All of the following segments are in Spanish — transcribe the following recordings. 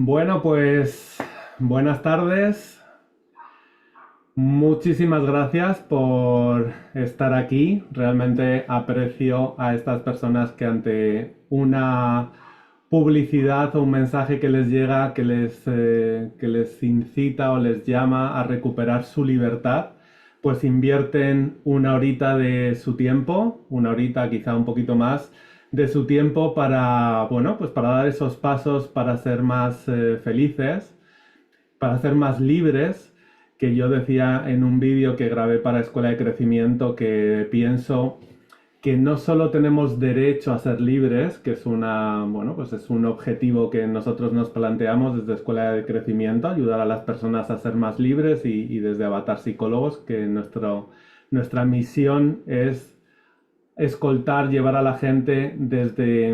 Bueno, pues buenas tardes. Muchísimas gracias por estar aquí. Realmente aprecio a estas personas que ante una publicidad o un mensaje que les llega, que les incita o les llama a recuperar su libertad, pues invierten una horita de su tiempo, una horita quizá un poquito más de su tiempo para, bueno, pues para dar esos pasos para ser más felices, para ser más libres, que yo decía en un vídeo que grabé para Escuela de Crecimiento que pienso que no solo tenemos derecho a ser libres, que es bueno, pues es un objetivo que nosotros nos planteamos desde Escuela de Crecimiento, ayudar a las personas a ser más libres y desde Avatar Psicólogos, que nuestra misión es escoltar, llevar a la gente desde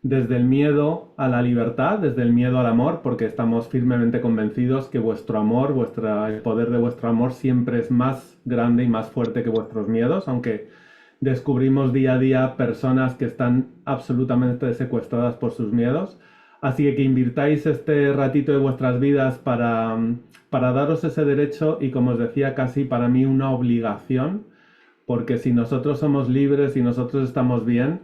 el miedo a la libertad, desde el miedo al amor, porque estamos firmemente convencidos que vuestro amor, el poder de vuestro amor siempre es más grande y más fuerte que vuestros miedos, aunque descubrimos día a día personas que están absolutamente secuestradas por sus miedos. Así que invirtáis este ratito de vuestras vidas para daros ese derecho y, como os decía, casi para mí una obligación, porque si nosotros somos libres y nosotros estamos bien,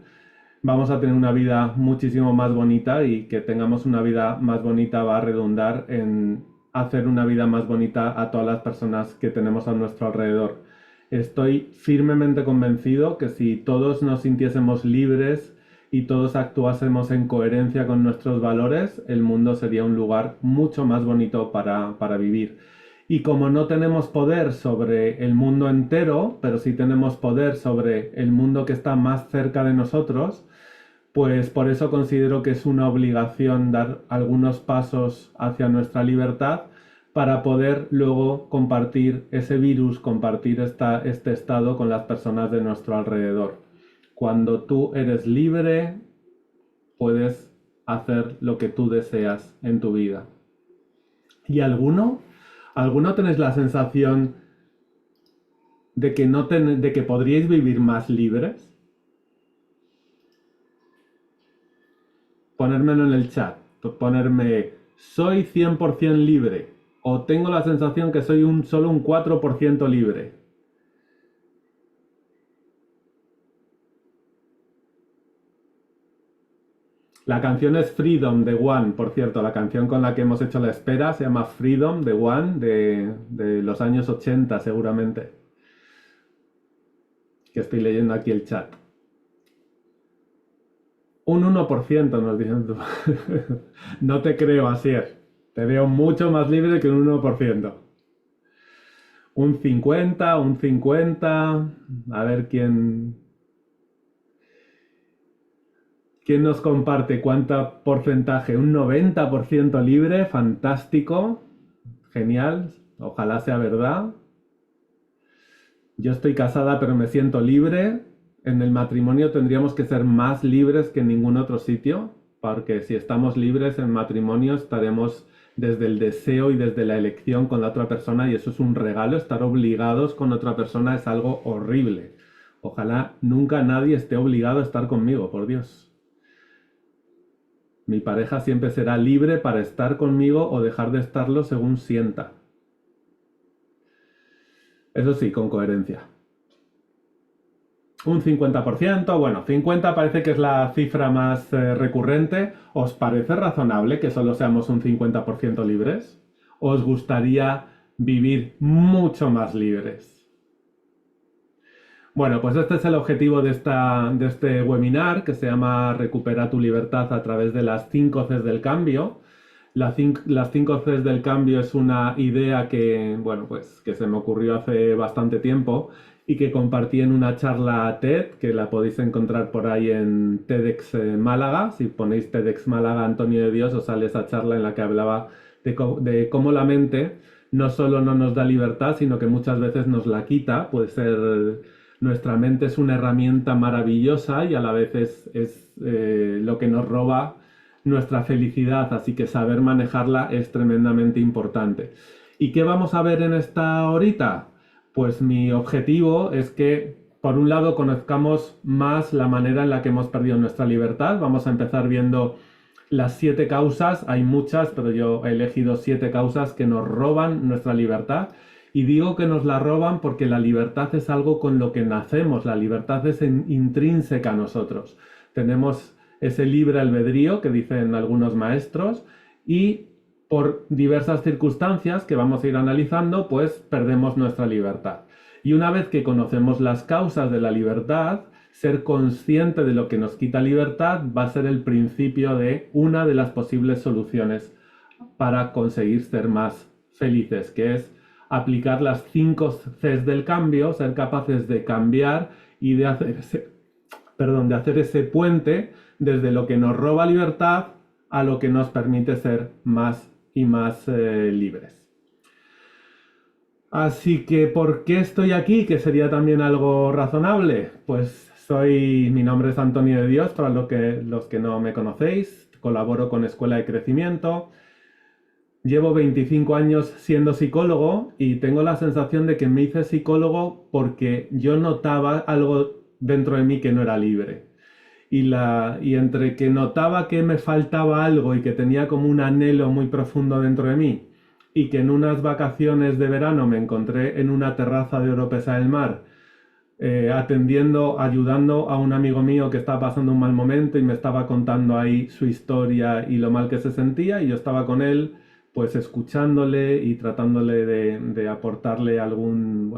vamos a tener una vida muchísimo más bonita, y que tengamos una vida más bonita va a redundar en hacer una vida más bonita a todas las personas que tenemos a nuestro alrededor. Estoy firmemente convencido que si todos nos sintiésemos libres y todos actuásemos en coherencia con nuestros valores, el mundo sería un lugar mucho más bonito para vivir. Y como no tenemos poder sobre el mundo entero, pero sí tenemos poder sobre el mundo que está más cerca de nosotros, pues por eso considero que es una obligación dar algunos pasos hacia nuestra libertad para poder luego compartir ese virus, compartir este estado con las personas de nuestro alrededor. Cuando tú eres libre, puedes hacer lo que tú deseas en tu vida. ¿Y alguno tenéis la sensación de que, de que podríais vivir más libres? Ponérmelo en el chat, ponerme soy 100% libre o tengo la sensación que soy solo un 4% libre. La canción es Freedom de One, por cierto, la canción con la que hemos hecho la espera se llama Freedom de One, de los años 80 seguramente. Que estoy leyendo aquí el chat. Un 1% nos dicen tú. No te creo, Asier. Te veo mucho más libre que un 1%. Un 50, un 50. A ver quién nos comparte cuánto porcentaje. Un 90% libre. Fantástico. Genial. Ojalá sea verdad. Yo estoy casada, pero me siento libre. En el matrimonio tendríamos que ser más libres que en ningún otro sitio, porque si estamos libres en matrimonio estaremos desde el deseo y desde la elección con la otra persona, y eso es un regalo. Estar obligados con otra persona es algo horrible. Ojalá nunca nadie esté obligado a estar conmigo, por Dios. Mi pareja siempre será libre para estar conmigo o dejar de estarlo según sienta. Eso sí, con coherencia. Un 50%, bueno, 50 parece que es la cifra más recurrente. ¿Os parece razonable que solo seamos un 50% libres? ¿Os gustaría vivir mucho más libres? Bueno, pues este es el objetivo de este webinar, que se llama Recupera tu libertad a través de las 5 Cs del cambio. Las 5 Cs del cambio es una idea que, bueno, pues que se me ocurrió hace bastante tiempo y que compartí en una charla TED, que la podéis encontrar por ahí en TEDx Málaga. Si ponéis TEDx Málaga Antonio de Dios, os sale esa charla en la que hablaba de cómo la mente no solo no nos da libertad, sino que muchas veces nos la quita. Nuestra mente es una herramienta maravillosa y a la vez es lo que nos roba nuestra felicidad, así que saber manejarla es tremendamente importante. ¿Y qué vamos a ver en esta horita? Pues mi objetivo es que, por un lado, conozcamos más la manera en la que hemos perdido nuestra libertad. Vamos a empezar viendo las 7 causas, hay muchas, pero yo he elegido 7 causas que nos roban nuestra libertad. Y digo que nos la roban porque la libertad es algo con lo que nacemos, la libertad es intrínseca a nosotros. Tenemos ese libre albedrío que dicen algunos maestros y por diversas circunstancias que vamos a ir analizando, pues perdemos nuestra libertad. Y una vez que conocemos las causas de la libertad, ser consciente de lo que nos quita libertad va a ser el principio de una de las posibles soluciones para conseguir ser más felices, que es aplicar las 5 Cs del cambio, ser capaces de cambiar y de hacer ese puente desde lo que nos roba libertad a lo que nos permite ser más y más libres. Así que, ¿por qué estoy aquí? Que sería también algo razonable. Pues mi nombre es Antonio de Dios, para los que no me conocéis. Colaboro con Escuela de Crecimiento. Llevo 25 años siendo psicólogo y tengo la sensación de que me hice psicólogo porque yo notaba algo dentro de mí que no era libre. Y entre que notaba que me faltaba algo y que tenía como un anhelo muy profundo dentro de mí, y que en unas vacaciones de verano me encontré en una terraza de Oropesa del Mar, ayudando a un amigo mío que estaba pasando un mal momento y me estaba contando ahí su historia y lo mal que se sentía, y yo estaba con él, pues escuchándole y tratándole de aportarle algún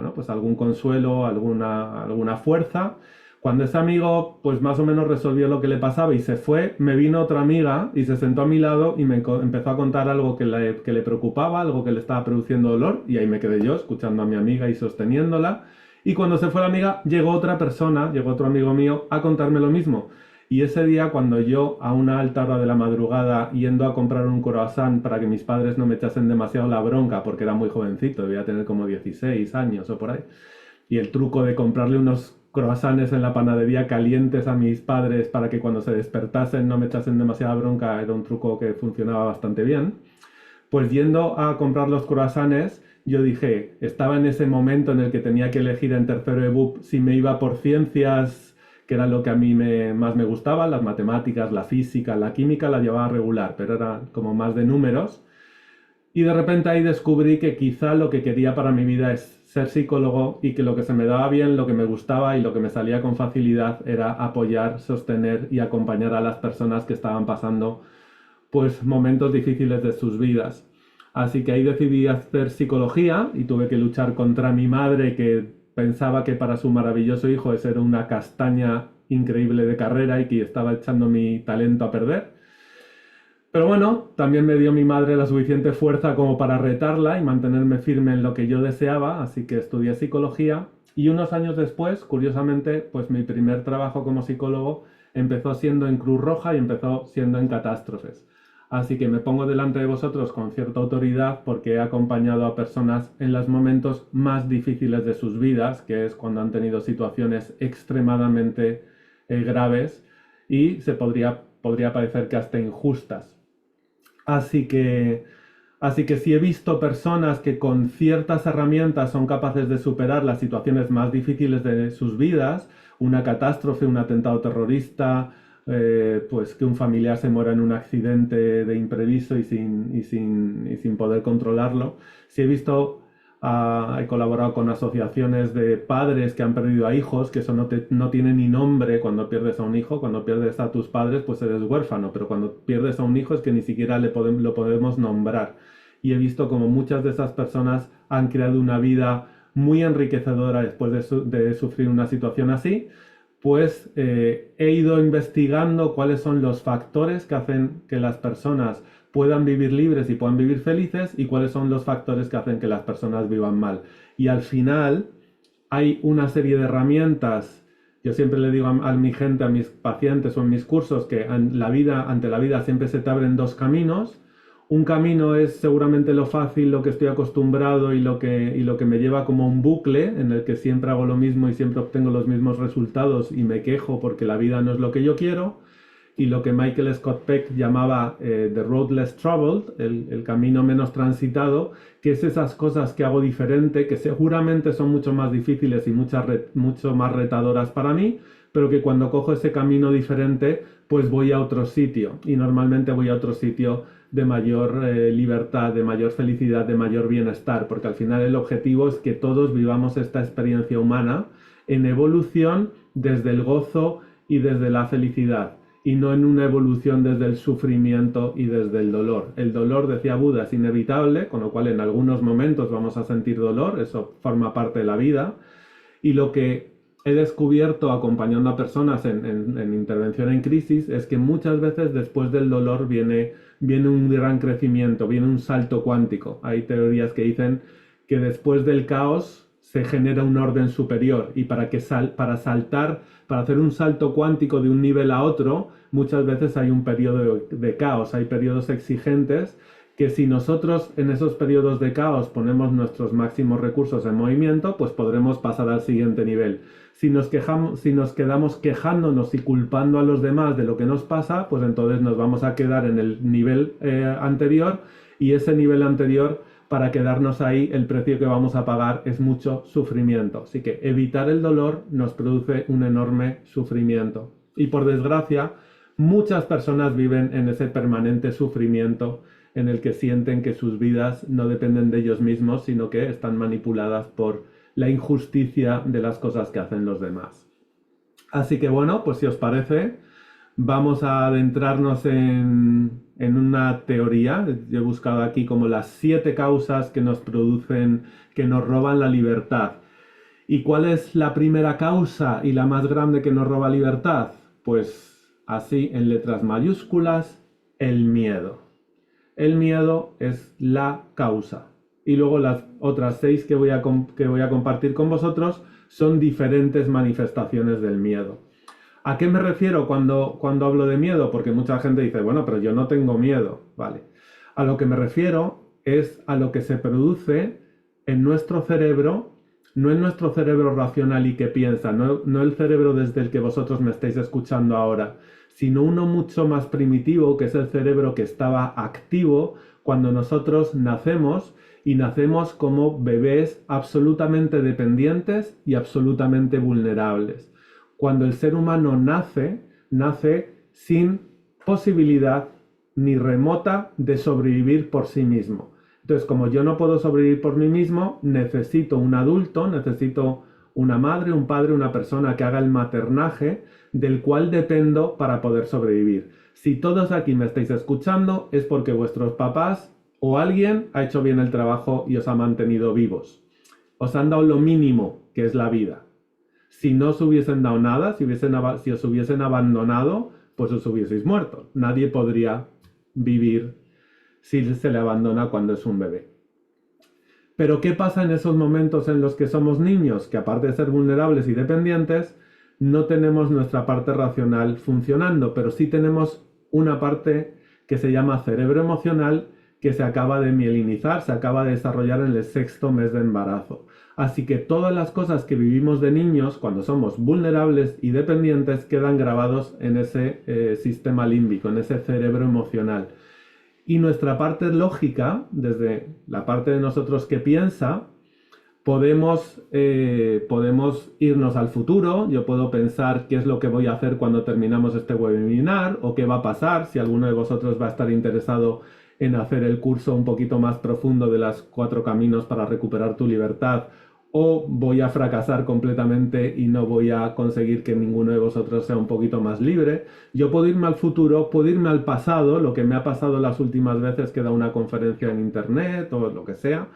consuelo, alguna fuerza. Cuando ese amigo pues más o menos resolvió lo que le pasaba y se fue, me vino otra amiga y se sentó a mi lado y me empezó a contar algo que le preocupaba, algo que le estaba produciendo dolor, y ahí me quedé yo escuchando a mi amiga y sosteniéndola. Y cuando se fue la amiga, llegó otra persona, llegó otro amigo mío a contarme lo mismo. Y ese día, cuando yo a una alta hora de la madrugada, yendo a comprar un croissant para que mis padres no me echasen demasiado la bronca, porque era muy jovencito, debía tener como 16 años o por ahí, y el truco de comprarle unos croissants en la panadería calientes a mis padres para que cuando se despertasen no me echasen demasiada bronca era un truco que funcionaba bastante bien. Pues yendo a comprar los croissants, yo dije, estaba en ese momento en el que tenía que elegir en tercero de BUP si me iba por ciencias, que era lo que a mí más me gustaba, las matemáticas, la física, la química la llevaba regular, pero era como más de números. Y de repente ahí descubrí que quizá lo que quería para mi vida es ser psicólogo, y que lo que se me daba bien, lo que me gustaba y lo que me salía con facilidad era apoyar, sostener y acompañar a las personas que estaban pasando pues momentos difíciles de sus vidas. Así que ahí decidí hacer psicología y tuve que luchar contra mi madre, que pensaba que para su maravilloso hijo esa era una castaña increíble de carrera y que estaba echando mi talento a perder. Pero bueno, también me dio mi madre la suficiente fuerza como para retarla y mantenerme firme en lo que yo deseaba, así que estudié psicología, y unos años después, curiosamente, pues mi primer trabajo como psicólogo empezó siendo en Cruz Roja y empezó siendo en catástrofes. Así que me pongo delante de vosotros con cierta autoridad porque he acompañado a personas en los momentos más difíciles de sus vidas, que es cuando han tenido situaciones extremadamente graves y podría parecer que hasta injustas. Así que, así que si he visto personas que con ciertas herramientas son capaces de superar las situaciones más difíciles de sus vidas, una catástrofe, un atentado terrorista, pues que un familiar se muera en un accidente de imprevisto y sin poder controlarlo. Si he visto, he colaborado con asociaciones de padres que han perdido a hijos, que eso no tiene ni nombre cuando pierdes a un hijo. Cuando pierdes a tus padres, pues eres huérfano, pero cuando pierdes a un hijo es que ni siquiera lo podemos nombrar. Y he visto como muchas de esas personas han creado una vida muy enriquecedora después de sufrir una situación así. Pues he ido investigando cuáles son los factores que hacen que las personas puedan vivir libres y puedan vivir felices, y cuáles son los factores que hacen que las personas vivan mal. Y al final hay una serie de herramientas. Yo siempre le digo a mi gente, a mis pacientes o en mis cursos, que ante la vida siempre se te abren 2 caminos. Un camino es seguramente lo fácil, lo que estoy acostumbrado y lo que me lleva como un bucle en el que siempre hago lo mismo y siempre obtengo los mismos resultados y me quejo porque la vida no es lo que yo quiero. y lo que Michael Scott Peck llamaba The Road Less Traveled, el camino menos transitado, que es esas cosas que hago diferente, que seguramente son mucho más difíciles y mucho más retadoras para mí, pero que cuando cojo ese camino diferente, pues voy a otro sitio, y normalmente voy a otro sitio de mayor libertad, de mayor felicidad, de mayor bienestar, porque al final el objetivo es que todos vivamos esta experiencia humana en evolución desde el gozo y desde la felicidad, y no en una evolución desde el sufrimiento y desde el dolor. El dolor, decía Buda, es inevitable, con lo cual en algunos momentos vamos a sentir dolor, eso forma parte de la vida, y lo que he descubierto acompañando a personas en intervención en crisis es que muchas veces después del dolor viene un gran crecimiento, viene un salto cuántico. Hay teorías que dicen que después del caos se genera un orden superior, y para hacer un salto cuántico de un nivel a otro, muchas veces hay un periodo de caos, hay periodos exigentes que si nosotros en esos periodos de caos ponemos nuestros máximos recursos en movimiento, pues podremos pasar al siguiente nivel. Si nos quedamos quejándonos y culpando a los demás de lo que nos pasa, pues entonces nos vamos a quedar en el nivel anterior, y ese nivel anterior, para quedarnos ahí, el precio que vamos a pagar es mucho sufrimiento. Así que evitar el dolor nos produce un enorme sufrimiento. Y por desgracia, muchas personas viven en ese permanente sufrimiento en el que sienten que sus vidas no dependen de ellos mismos, sino que están manipuladas por la injusticia de las cosas que hacen los demás. Así que bueno, pues si os parece, vamos a adentrarnos en una teoría. Yo he buscado aquí como las 7 causas que nos producen, que nos roban la libertad. ¿Y cuál es la primera causa y la más grande que nos roba libertad? Pues así, en letras mayúsculas, el miedo. El miedo es la causa. Y luego las otras 6 que voy a compartir con vosotros son diferentes manifestaciones del miedo. ¿A qué me refiero cuando hablo de miedo? Porque mucha gente dice, bueno, pero yo no tengo miedo. Vale. A lo que me refiero es a lo que se produce en nuestro cerebro, no en nuestro cerebro racional y que piensa, no el cerebro desde el que vosotros me estáis escuchando ahora, sino uno mucho más primitivo, que es el cerebro que estaba activo cuando nosotros nacemos, y nacemos como bebés absolutamente dependientes y absolutamente vulnerables. Cuando el ser humano nace sin posibilidad ni remota de sobrevivir por sí mismo. Entonces, como yo no puedo sobrevivir por mí mismo, necesito un adulto, necesito una madre, un padre, una persona que haga el maternaje del cual dependo para poder sobrevivir. Si todos aquí me estáis escuchando, es porque vuestros papás o alguien ha hecho bien el trabajo y os ha mantenido vivos. Os han dado lo mínimo, que es la vida. Si no os hubiesen dado nada, si os hubiesen abandonado, pues os hubieseis muerto. Nadie podría vivir si se le abandona cuando es un bebé. Pero ¿qué pasa en esos momentos en los que somos niños? Que aparte de ser vulnerables y dependientes, no tenemos nuestra parte racional funcionando, pero sí tenemos una parte que se llama cerebro emocional, que se acaba de mielinizar, se acaba de desarrollar en el 6º mes de embarazo. Así que todas las cosas que vivimos de niños, cuando somos vulnerables y dependientes, quedan grabados en ese sistema límbico, en ese cerebro emocional. Y nuestra parte lógica, desde la parte de nosotros que piensa, podemos irnos al futuro. Yo puedo pensar qué es lo que voy a hacer cuando terminamos este webinar, o qué va a pasar si alguno de vosotros va a estar interesado en hacer el curso un poquito más profundo de las 4 caminos para recuperar tu libertad, o voy a fracasar completamente y no voy a conseguir que ninguno de vosotros sea un poquito más libre. Yo puedo irme al futuro, puedo irme al pasado, lo que me ha pasado las últimas veces que he dado una conferencia en internet o lo que sea,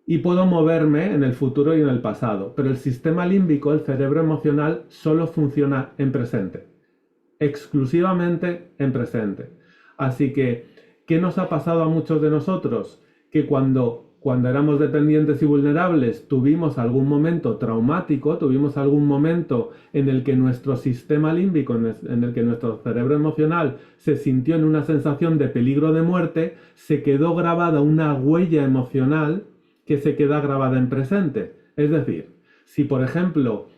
y puedo moverme en el futuro y en el pasado. Pero el sistema límbico, el cerebro emocional, solo funciona en presente, exclusivamente en presente. Así que, ¿qué nos ha pasado a muchos de nosotros? Que cuando éramos dependientes y vulnerables tuvimos algún momento traumático, tuvimos algún momento en el que nuestro sistema límbico, en el que nuestro cerebro emocional se sintió en una sensación de peligro de muerte, se quedó grabada una huella emocional que se queda grabada en presente. Es decir, si por ejemplo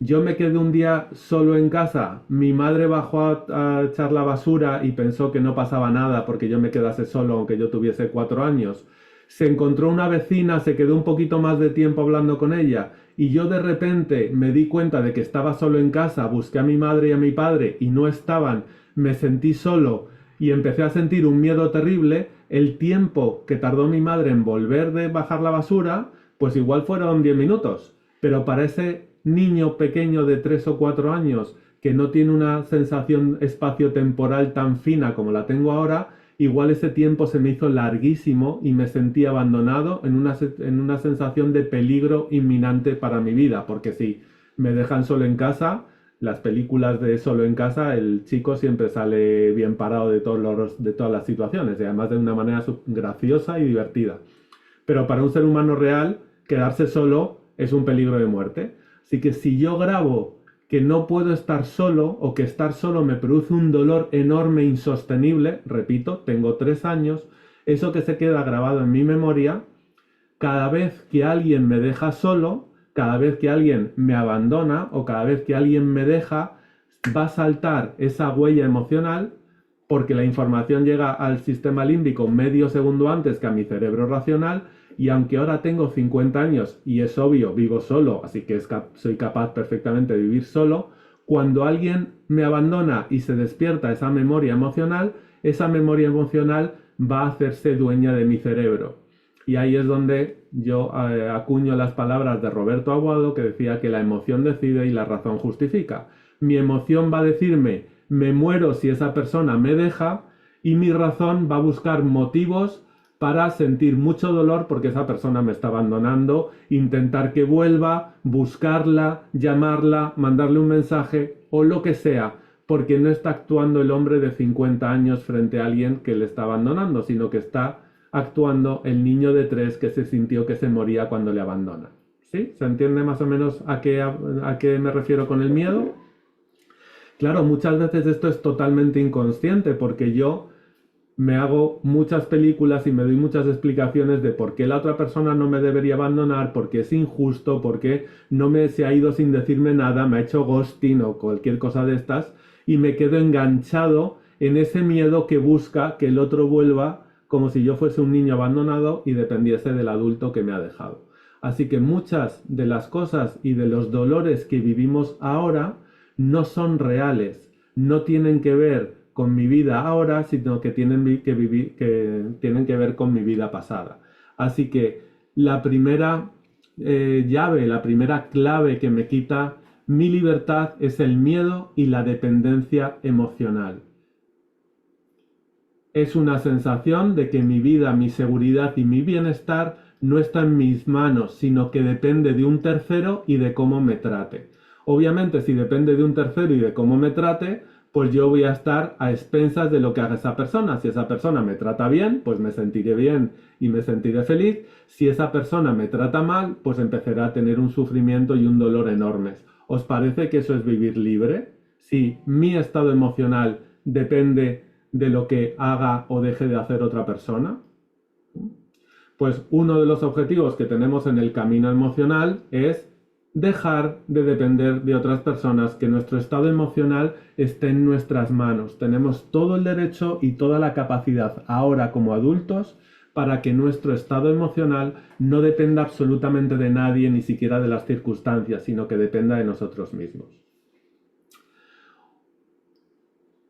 Yo me quedé un día solo en casa, mi madre bajó a echar la basura y pensó que no pasaba nada porque yo me quedase solo aunque yo tuviese 4 años. Se encontró una vecina, se quedó un poquito más de tiempo hablando con ella y yo de repente me di cuenta de que estaba solo en casa, busqué a mi madre y a mi padre y no estaban, me sentí solo y empecé a sentir un miedo terrible. El tiempo que tardó mi madre en volver de bajar la basura, pues igual fueron 10 minutos. Pero para ese niño pequeño de 3 o 4 años que no tiene una sensación espaciotemporal tan fina como la tengo ahora, igual ese tiempo se me hizo larguísimo y me sentí abandonado en una sensación de peligro inminente para mi vida, porque si me dejan solo en casa, las películas de solo en casa, el chico siempre sale bien parado de todas las situaciones y además de una manera graciosa y divertida. Pero para un ser humano real, quedarse solo es un peligro de muerte. Así que si yo grabo que no puedo estar solo o que estar solo me produce un dolor enorme, insostenible, repito, tengo 3 años, eso que se queda grabado en mi memoria, cada vez que alguien me deja solo, cada vez que alguien me abandona o cada vez que alguien me deja, va a saltar esa huella emocional porque la información llega al sistema límbico medio segundo antes que a mi cerebro racional y aunque ahora tengo 50 años y es obvio, vivo solo, así que soy capaz perfectamente de vivir solo, cuando alguien me abandona y se despierta esa memoria emocional va a hacerse dueña de mi cerebro. Y ahí es donde yo acuño las palabras de Roberto Aguado que decía que la emoción decide y la razón justifica. Mi emoción va a decirme, me muero si esa persona me deja, y mi razón va a buscar motivos para sentir mucho dolor porque esa persona me está abandonando, intentar que vuelva, buscarla, llamarla, mandarle un mensaje o lo que sea, porque no está actuando el hombre de 50 años frente a alguien que le está abandonando, sino que está actuando el niño de 3 que se sintió que se moría cuando le abandona. ¿Sí? ¿Se entiende más o menos a qué me refiero con el miedo? Claro, muchas veces esto es totalmente inconsciente porque yo me hago muchas películas y me doy muchas explicaciones de por qué la otra persona no me debería abandonar, por qué es injusto, por qué no me se ha ido sin decirme nada, me ha hecho ghosting o cualquier cosa de estas y me quedo enganchado en ese miedo que busca que el otro vuelva como si yo fuese un niño abandonado y dependiese del adulto que me ha dejado. Así que muchas de las cosas y de los dolores que vivimos ahora no son reales, no tienen que ver con mi vida ahora, sino que tienen que ver con mi vida pasada. Así que la primera llave, la primera clave que me quita mi libertad es el miedo y la dependencia emocional. Es una sensación de que mi vida, mi seguridad y mi bienestar no está en mis manos, sino que depende de un tercero y de cómo me trate. Obviamente, si depende de un tercero y de cómo me trate, pues yo voy a estar a expensas de lo que haga esa persona. Si esa persona me trata bien, pues me sentiré bien y me sentiré feliz. Si esa persona me trata mal, pues empezaré a tener un sufrimiento y un dolor enormes. ¿Os parece que eso es vivir libre? Si mi estado emocional depende de lo que haga o deje de hacer otra persona. Pues uno de los objetivos que tenemos en el camino emocional es dejar de depender de otras personas, que nuestro estado emocional esté en nuestras manos. Tenemos todo el derecho y toda la capacidad ahora como adultos para que nuestro estado emocional no dependa absolutamente de nadie, ni siquiera de las circunstancias, sino que dependa de nosotros mismos.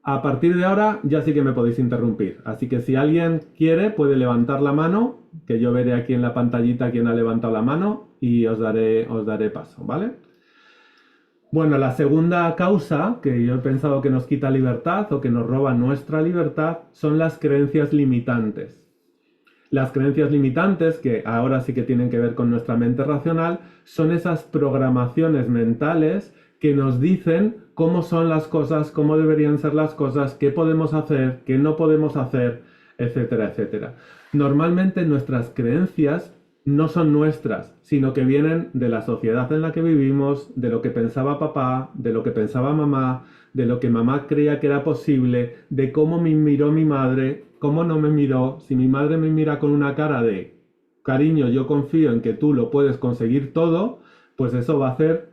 A partir de ahora ya sí que me podéis interrumpir, así que si alguien quiere puede levantar la mano, que yo veré aquí en la pantallita quién ha levantado la mano y os daré paso, ¿vale? Bueno, la segunda causa que yo he pensado que nos quita libertad o que nos roba nuestra libertad son las creencias limitantes. Las creencias limitantes, que ahora sí que tienen que ver con nuestra mente racional, son esas programaciones mentales que nos dicen cómo son las cosas, cómo deberían ser las cosas, qué podemos hacer, qué no podemos hacer, etcétera, etcétera. Normalmente nuestras creencias no son nuestras, sino que vienen de la sociedad en la que vivimos, de lo que pensaba papá, de lo que pensaba mamá, de lo que mamá creía que era posible, de cómo me miró mi madre, cómo no me miró. Si mi madre me mira con una cara de cariño, yo confío en que tú lo puedes conseguir todo, pues eso va a hacer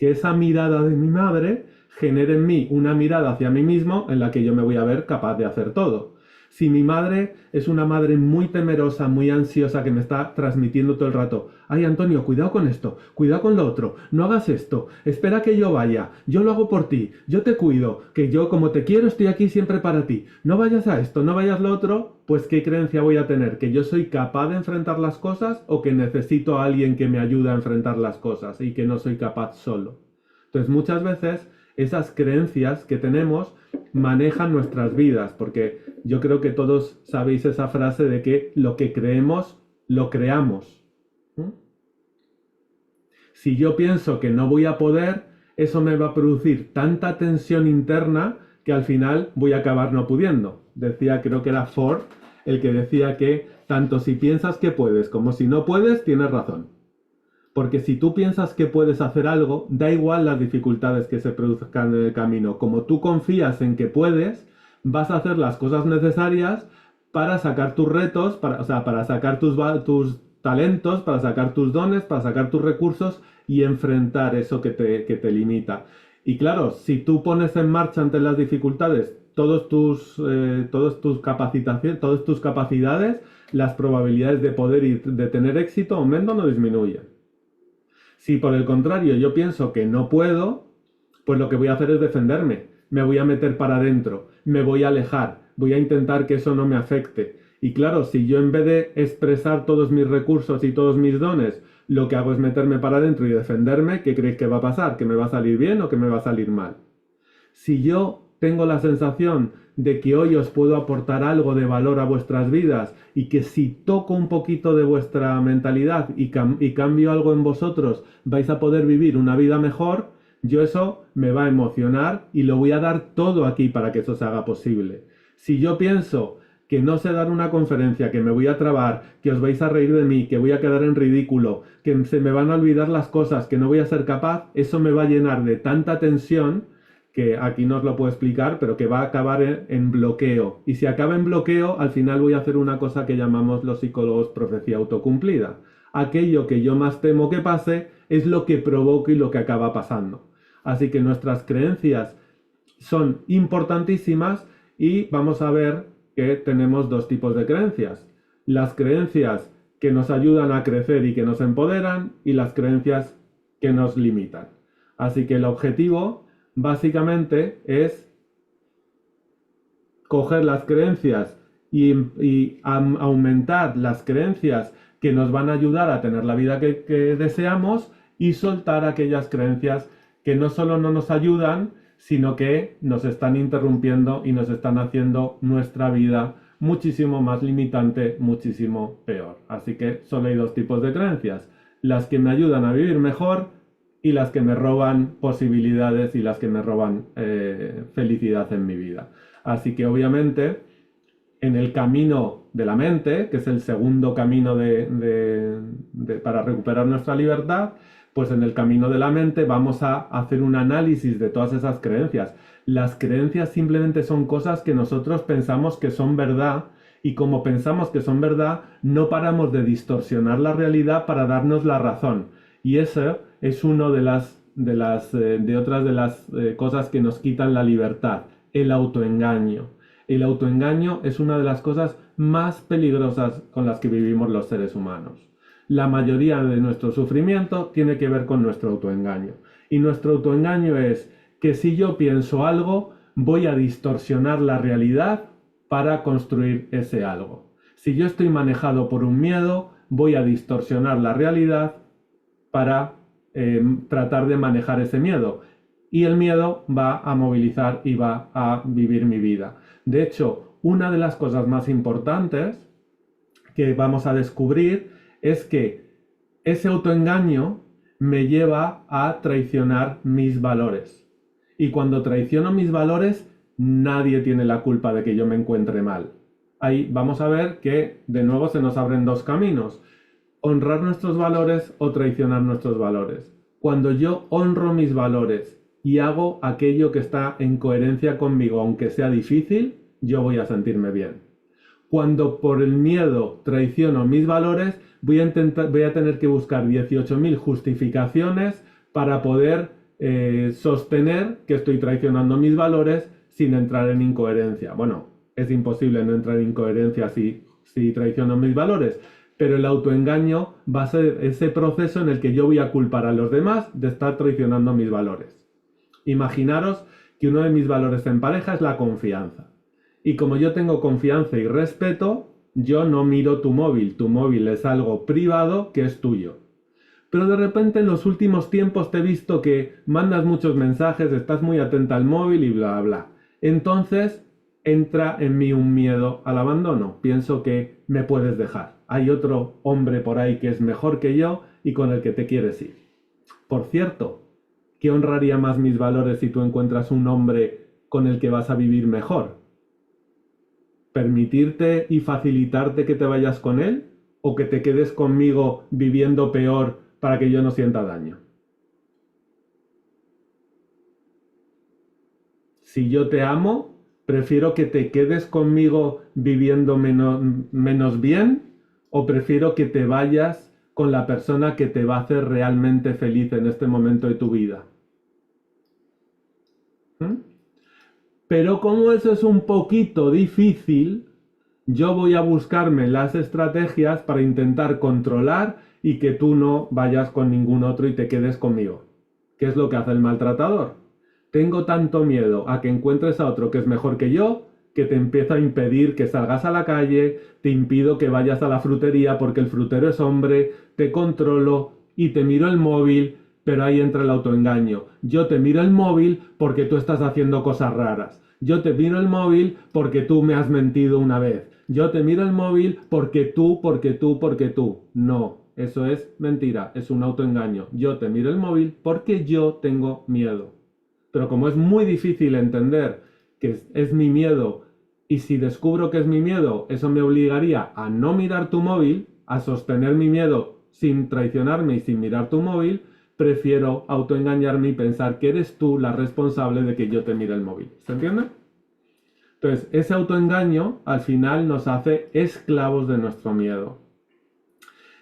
que esa mirada de mi madre genere en mí una mirada hacia mí mismo en la que yo me voy a ver capaz de hacer todo. Si mi madre es una madre muy temerosa, muy ansiosa, que me está transmitiendo todo el rato, ay Antonio, cuidado con esto, cuidado con lo otro, no hagas esto, espera que yo vaya, yo lo hago por ti, yo te cuido, que yo como te quiero estoy aquí siempre para ti, no vayas a esto, no vayas a lo otro, pues ¿qué creencia voy a tener? ¿Que yo soy capaz de enfrentar las cosas o que necesito a alguien que me ayude a enfrentar las cosas y que no soy capaz solo? Entonces muchas veces esas creencias que tenemos manejan nuestras vidas, porque yo creo que todos sabéis esa frase de que lo que creemos, lo creamos. ¿Mm? Si yo pienso que no voy a poder, eso me va a producir tanta tensión interna que al final voy a acabar no pudiendo. Decía, creo que era Ford, el que decía que tanto si piensas que puedes como si no puedes, tienes razón. Porque si tú piensas que puedes hacer algo, da igual las dificultades que se produzcan en el camino. Como tú confías en que puedes, vas a hacer las cosas necesarias para sacar tus retos, para sacar tus talentos, para sacar tus dones, para sacar tus recursos y enfrentar eso que te limita. Y claro, si tú pones en marcha ante las dificultades todas tus capacidades, las probabilidades de poder y de tener éxito aumentan o disminuyen. Si por el contrario yo pienso que no puedo, pues lo que voy a hacer es defenderme. Me voy a meter para adentro, me voy a alejar, voy a intentar que eso no me afecte. Y claro, si yo en vez de expresar todos mis recursos y todos mis dones, lo que hago es meterme para adentro y defenderme, ¿qué creéis que va a pasar? ¿Que me va a salir bien o que me va a salir mal? Si yo tengo la sensación de que hoy os puedo aportar algo de valor a vuestras vidas y que si toco un poquito de vuestra mentalidad y cambio algo en vosotros, vais a poder vivir una vida mejor, yo eso me va a emocionar y lo voy a dar todo aquí para que eso se haga posible. Si yo pienso que no sé dar una conferencia, que me voy a trabar, que os vais a reír de mí, que voy a quedar en ridículo, que se me van a olvidar las cosas, que no voy a ser capaz, eso me va a llenar de tanta tensión que aquí no os lo puedo explicar, pero que va a acabar en bloqueo. Y si acaba en bloqueo, al final voy a hacer una cosa que llamamos los psicólogos profecía autocumplida. Aquello que yo más temo que pase es lo que provoca y lo que acaba pasando. Así que nuestras creencias son importantísimas y vamos a ver que tenemos dos tipos de creencias. Las creencias que nos ayudan a crecer y que nos empoderan y las creencias que nos limitan. Así que el objetivo básicamente es coger las creencias y aumentar las creencias que nos van a ayudar a tener la vida que deseamos y soltar aquellas creencias que no solo no nos ayudan, sino que nos están interrumpiendo y nos están haciendo nuestra vida muchísimo más limitante, muchísimo peor. Así que solo hay dos tipos de creencias: las que me ayudan a vivir mejor y las que me roban posibilidades y las que me roban felicidad en mi vida. Así que obviamente en el camino de la mente, que es el segundo camino para recuperar nuestra libertad, pues en el camino de la mente vamos a hacer un análisis de todas esas creencias. Las creencias simplemente son cosas que nosotros pensamos que son verdad y como pensamos que son verdad, no paramos de distorsionar la realidad para darnos la razón. Y eso es una de otras de las cosas que nos quitan la libertad, el autoengaño. El autoengaño es una de las cosas más peligrosas con las que vivimos los seres humanos. La mayoría de nuestro sufrimiento tiene que ver con nuestro autoengaño. Y nuestro autoengaño es que si yo pienso algo, voy a distorsionar la realidad para construir ese algo. Si yo estoy manejado por un miedo, voy a distorsionar la realidad para tratar de manejar ese miedo. Y el miedo va a movilizar y va a vivir mi vida. De hecho, una de las cosas más importantes que vamos a descubrir es que ese autoengaño me lleva a traicionar mis valores. Y cuando traiciono mis valores, nadie tiene la culpa de que yo me encuentre mal. Ahí vamos a ver que de nuevo se nos abren dos caminos: honrar nuestros valores o traicionar nuestros valores. Cuando yo honro mis valores y hago aquello que está en coherencia conmigo, aunque sea difícil, yo voy a sentirme bien. Cuando por el miedo traiciono mis valores, voy a tener que buscar 18.000 justificaciones para poder sostener que estoy traicionando mis valores sin entrar en incoherencia. Bueno, es imposible no entrar en incoherencia si traiciono mis valores, pero el autoengaño va a ser ese proceso en el que yo voy a culpar a los demás de estar traicionando mis valores. Imaginaros que uno de mis valores en pareja es la confianza. Y como yo tengo confianza y respeto, yo no miro tu móvil es algo privado que es tuyo. Pero de repente en los últimos tiempos te he visto que mandas muchos mensajes, estás muy atenta al móvil y bla bla. Entonces entra en mí un miedo al abandono. Pienso que me puedes dejar. Hay otro hombre por ahí que es mejor que yo y con el que te quieres ir. Por cierto, ¿qué honraría más mis valores si tú encuentras un hombre con el que vas a vivir mejor? ¿Permitirte y facilitarte que te vayas con él? ¿O que te quedes conmigo viviendo peor para que yo no sienta daño? Si yo te amo, prefiero que te quedes conmigo viviendo menos bien, o prefiero que te vayas con la persona que te va a hacer realmente feliz en este momento de tu vida. ¿Mm? Pero como eso es un poquito difícil, yo voy a buscarme las estrategias para intentar controlar y que tú no vayas con ningún otro y te quedes conmigo. ¿Qué es lo que hace el maltratador? Tengo tanto miedo a que encuentres a otro que es mejor que yo, que te empieza a impedir que salgas a la calle, te impido que vayas a la frutería porque el frutero es hombre, te controlo y te miro el móvil, pero ahí entra el autoengaño. Yo te miro el móvil porque tú estás haciendo cosas raras. Yo te miro el móvil porque tú me has mentido una vez. Yo te miro el móvil porque tú. No, eso es mentira, es un autoengaño. Yo te miro el móvil porque yo tengo miedo. Pero como es muy difícil entender que es mi miedo, y si descubro que es mi miedo, eso me obligaría a no mirar tu móvil, a sostener mi miedo sin traicionarme y sin mirar tu móvil, prefiero autoengañarme y pensar que eres tú la responsable de que yo te mire el móvil. ¿Se entiende? Entonces, ese autoengaño al final nos hace esclavos de nuestro miedo.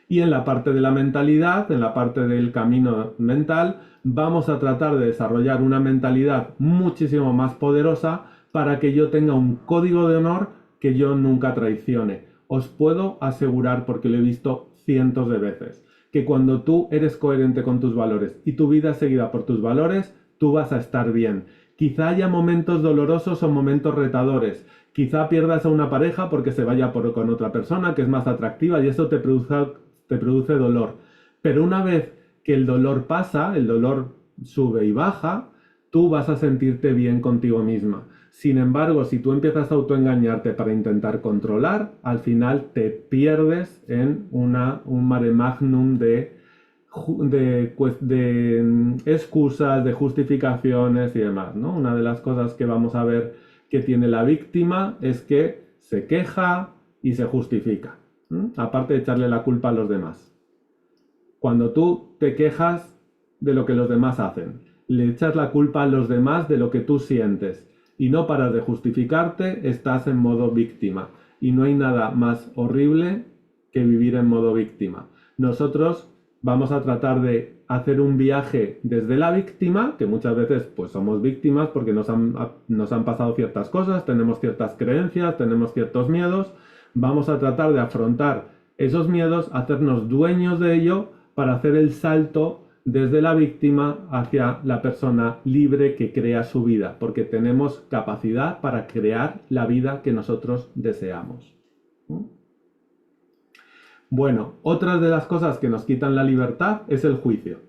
Y en la parte de la mentalidad, en la parte del camino mental, vamos a tratar de desarrollar una mentalidad muchísimo más poderosa para que yo tenga un código de honor que yo nunca traicione. Os puedo asegurar, porque lo he visto cientos de veces, que cuando tú eres coherente con tus valores y tu vida es seguida por tus valores, tú vas a estar bien. Quizá haya momentos dolorosos o momentos retadores. Quizá pierdas a una pareja porque se vaya con otra persona que es más atractiva y eso te produce dolor. Pero una vez que el dolor pasa, el dolor sube y baja, tú vas a sentirte bien contigo misma. Sin embargo, si tú empiezas a autoengañarte para intentar controlar, al final te pierdes en un mare magnum de excusas, de justificaciones y demás, ¿no? Una de las cosas que vamos a ver que tiene la víctima es que se queja y se justifica, aparte de echarle la culpa a los demás. Cuando tú te quejas de lo que los demás hacen, le echas la culpa a los demás de lo que tú sientes y no paras de justificarte, estás en modo víctima. Y no hay nada más horrible que vivir en modo víctima. Nosotros vamos a tratar de hacer un viaje desde la víctima, que muchas veces pues somos víctimas porque nos han pasado ciertas cosas, tenemos ciertas creencias, tenemos ciertos miedos. Vamos a tratar de afrontar esos miedos, hacernos dueños de ello para hacer el salto desde la víctima hacia la persona libre que crea su vida, porque tenemos capacidad para crear la vida que nosotros deseamos. Bueno, otra de las cosas que nos quitan la libertad es el juicio.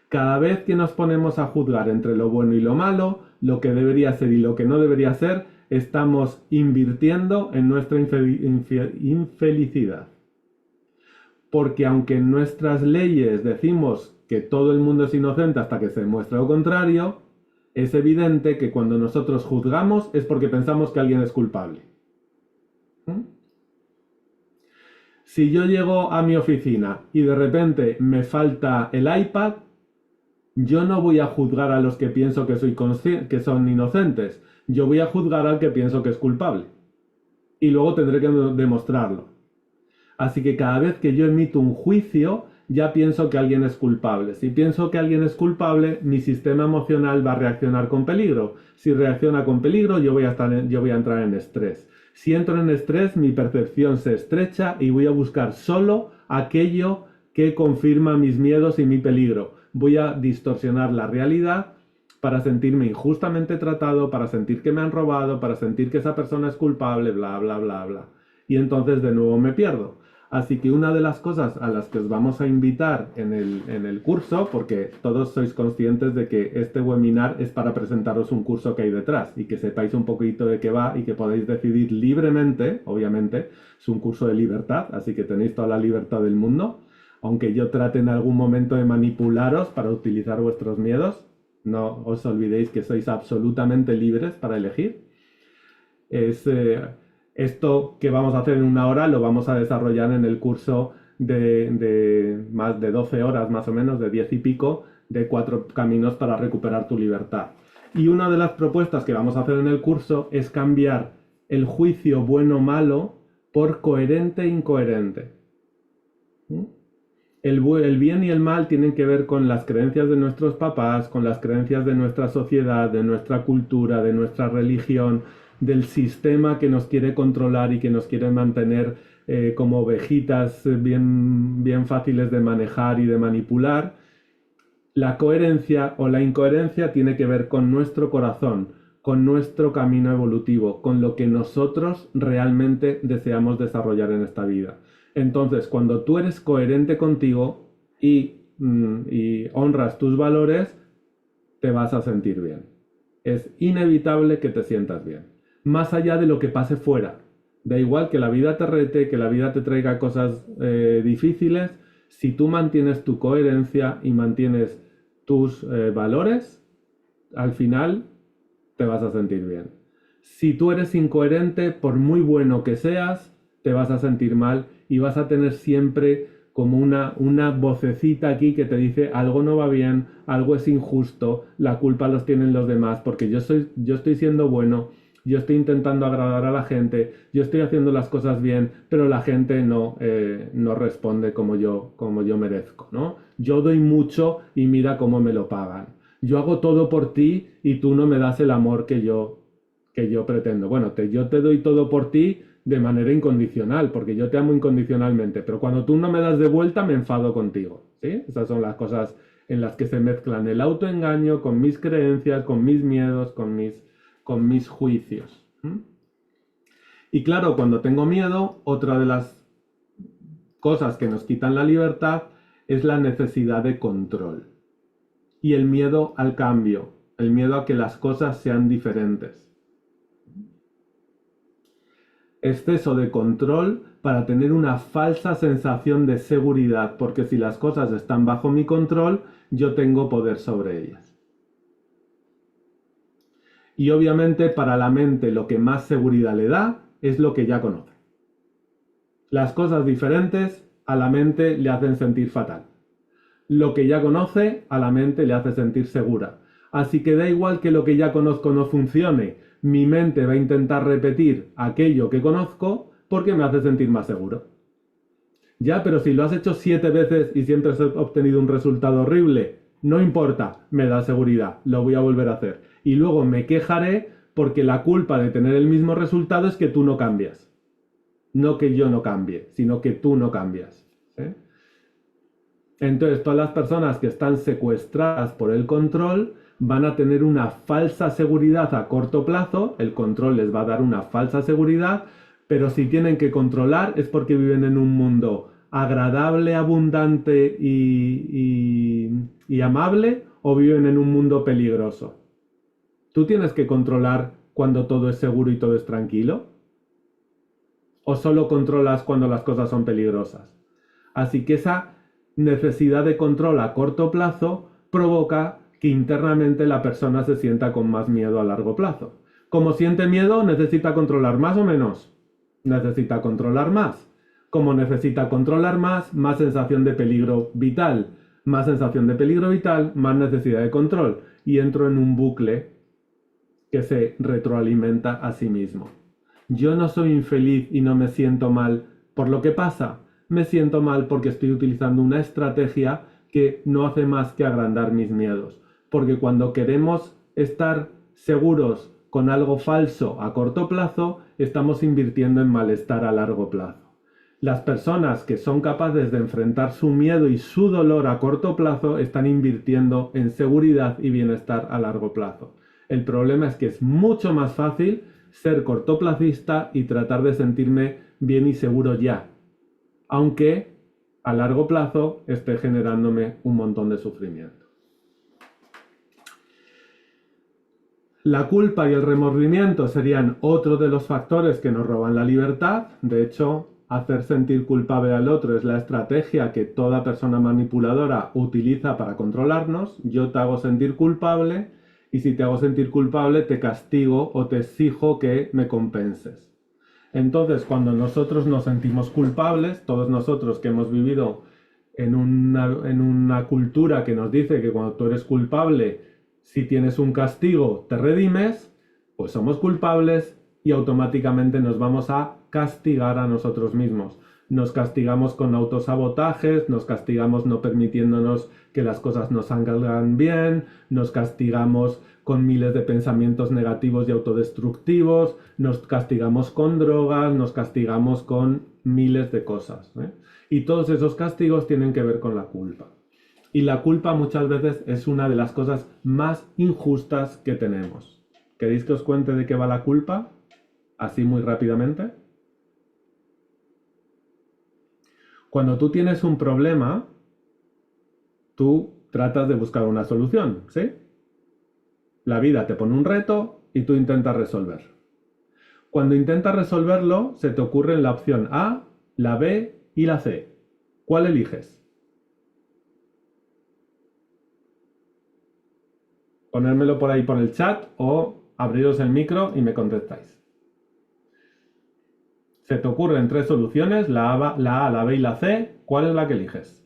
Cada vez que nos ponemos a juzgar entre lo bueno y lo malo, lo que debería ser y lo que no debería ser, estamos invirtiendo en nuestra infelicidad. Porque aunque en nuestras leyes decimos que todo el mundo es inocente hasta que se demuestre lo contrario, es evidente que cuando nosotros juzgamos es porque pensamos que alguien es culpable. Si yo llego a mi oficina y de repente me falta el iPad, yo no voy a juzgar a los que pienso que son inocentes. Yo voy a juzgar al que pienso que es culpable. Y luego tendré que demostrarlo. Así que cada vez que yo emito un juicio, ya pienso que alguien es culpable. Si pienso que alguien es culpable, mi sistema emocional va a reaccionar con peligro. Si reacciona con peligro, yo voy a entrar en estrés. Si entro en estrés, mi percepción se estrecha y voy a buscar solo aquello que confirma mis miedos y mi peligro. Voy a distorsionar la realidad para sentirme injustamente tratado, para sentir que me han robado, para sentir que esa persona es culpable, bla, bla, bla, bla. Y entonces de nuevo me pierdo. Así que una de las cosas a las que os vamos a invitar en el curso, porque todos sois conscientes de que este webinar es para presentaros un curso que hay detrás y que sepáis un poquito de qué va y que podáis decidir libremente, obviamente, es un curso de libertad, así que tenéis toda la libertad del mundo, aunque yo trate en algún momento de manipularos para utilizar vuestros miedos, no os olvidéis que sois absolutamente libres para elegir. Esto que vamos a hacer en una hora lo vamos a desarrollar en el curso de más de 12 horas, más o menos, de 10 y pico, de 4 caminos para recuperar tu libertad. Y una de las propuestas que vamos a hacer en el curso es cambiar el juicio bueno-malo por coherente-incoherente. El bien y el mal tienen que ver con las creencias de nuestros papás, con las creencias de nuestra sociedad, de nuestra cultura, de nuestra religión, del sistema que nos quiere controlar y que nos quiere mantener como ovejitas bien fáciles de manejar y de manipular. La coherencia o la incoherencia tiene que ver con nuestro corazón, con nuestro camino evolutivo, con lo que nosotros realmente deseamos desarrollar en esta vida. Entonces, cuando tú eres coherente contigo y honras tus valores, te vas a sentir bien. Es inevitable que te sientas bien. Más allá de lo que pase fuera. Da igual que la vida te rete, que la vida te traiga cosas difíciles. Si tú mantienes tu coherencia y mantienes tus valores, al final te vas a sentir bien. Si tú eres incoherente, por muy bueno que seas, te vas a sentir mal y vas a tener siempre como una vocecita aquí que te dice algo no va bien, algo es injusto, la culpa los tienen los demás, porque yo estoy siendo bueno, yo estoy intentando agradar a la gente, yo estoy haciendo las cosas bien, pero la gente no responde como yo merezco, ¿no? Yo doy mucho y mira cómo me lo pagan. Yo hago todo por ti y tú no me das el amor que yo pretendo. Bueno, yo te doy todo por ti de manera incondicional, porque yo te amo incondicionalmente, pero cuando tú no me das de vuelta me enfado contigo, ¿sí? Esas son las cosas en las que se mezclan el autoengaño con mis creencias, con mis miedos, con mis juicios. Y claro, cuando tengo miedo, otra de las cosas que nos quitan la libertad es la necesidad de control y el miedo al cambio, el miedo a que las cosas sean diferentes. Exceso de control para tener una falsa sensación de seguridad, porque si las cosas están bajo mi control, yo tengo poder sobre ellas. Y obviamente para la mente lo que más seguridad le da es lo que ya conoce. Las cosas diferentes a la mente le hacen sentir fatal. Lo que ya conoce a la mente le hace sentir segura. Así que da igual que lo que ya conozco no funcione, mi mente va a intentar repetir aquello que conozco porque me hace sentir más seguro. Ya, pero si lo has hecho 7 veces y siempre has obtenido un resultado horrible, no importa, me da seguridad, lo voy a volver a hacer. Y luego me quejaré porque la culpa de tener el mismo resultado es que tú no cambias. No que yo no cambie, sino que tú no cambias. ¿Sí? Entonces, todas las personas que están secuestradas por el control van a tener una falsa seguridad a corto plazo, el control les va a dar una falsa seguridad, pero si tienen que controlar es porque viven en un mundo agradable, abundante y amable, o viven en un mundo peligroso. ¿Tú tienes que controlar cuando todo es seguro y todo es tranquilo? ¿O solo controlas cuando las cosas son peligrosas? Así que esa necesidad de control a corto plazo provoca que internamente la persona se sienta con más miedo a largo plazo. Como siente miedo, necesita controlar más o menos. Necesita controlar más. Como necesita controlar más sensación de peligro vital. Más sensación de peligro vital, más necesidad de control. Y entro en un bucle que se retroalimenta a sí mismo. Yo no soy infeliz y no me siento mal por lo que pasa. me siento mal porque estoy utilizando una estrategia que no hace más que agrandar mis miedos. Porque cuando queremos estar seguros con algo falso a corto plazo, estamos invirtiendo en malestar a largo plazo. Las personas que son capaces de enfrentar su miedo y su dolor a corto plazo están invirtiendo en seguridad y bienestar a largo plazo. El problema es que es mucho más fácil ser cortoplacista y tratar de sentirme bien y seguro ya, aunque a largo plazo esté generándome un montón de sufrimiento. La culpa y el remordimiento serían otro de los factores que nos roban la libertad. De hecho, hacer sentir culpable al otro es la estrategia que toda persona manipuladora utiliza para controlarnos. Yo te hago sentir culpable y si te hago sentir culpable te castigo o te exijo que me compenses. Entonces, cuando nosotros nos sentimos culpables, todos nosotros que hemos vivido en una cultura que nos dice que cuando tú eres culpable, si tienes un castigo, te redimes, pues somos culpables y automáticamente nos vamos a castigar a nosotros mismos. Nos castigamos con autosabotajes, nos castigamos no permitiéndonos que las cosas nos salgan bien, nos castigamos con miles de pensamientos negativos y autodestructivos, nos castigamos con drogas, nos castigamos con miles de cosas, ¿eh? Y todos esos castigos tienen que ver con la culpa. Y la culpa muchas veces es una de las cosas más injustas que tenemos. ¿Queréis que os cuente de qué va la culpa? Así muy rápidamente. Cuando tú tienes un problema, tú tratas de buscar una solución, ¿sí? La vida te pone un reto y tú intentas resolver. Cuando intentas resolverlo, se te ocurre la opción A, la B y la C. ¿Cuál eliges? Ponérmelo por ahí por el chat o abriros el micro y me contestáis. Se te ocurren tres soluciones, la A, la B y la C. ¿Cuál es la que eliges?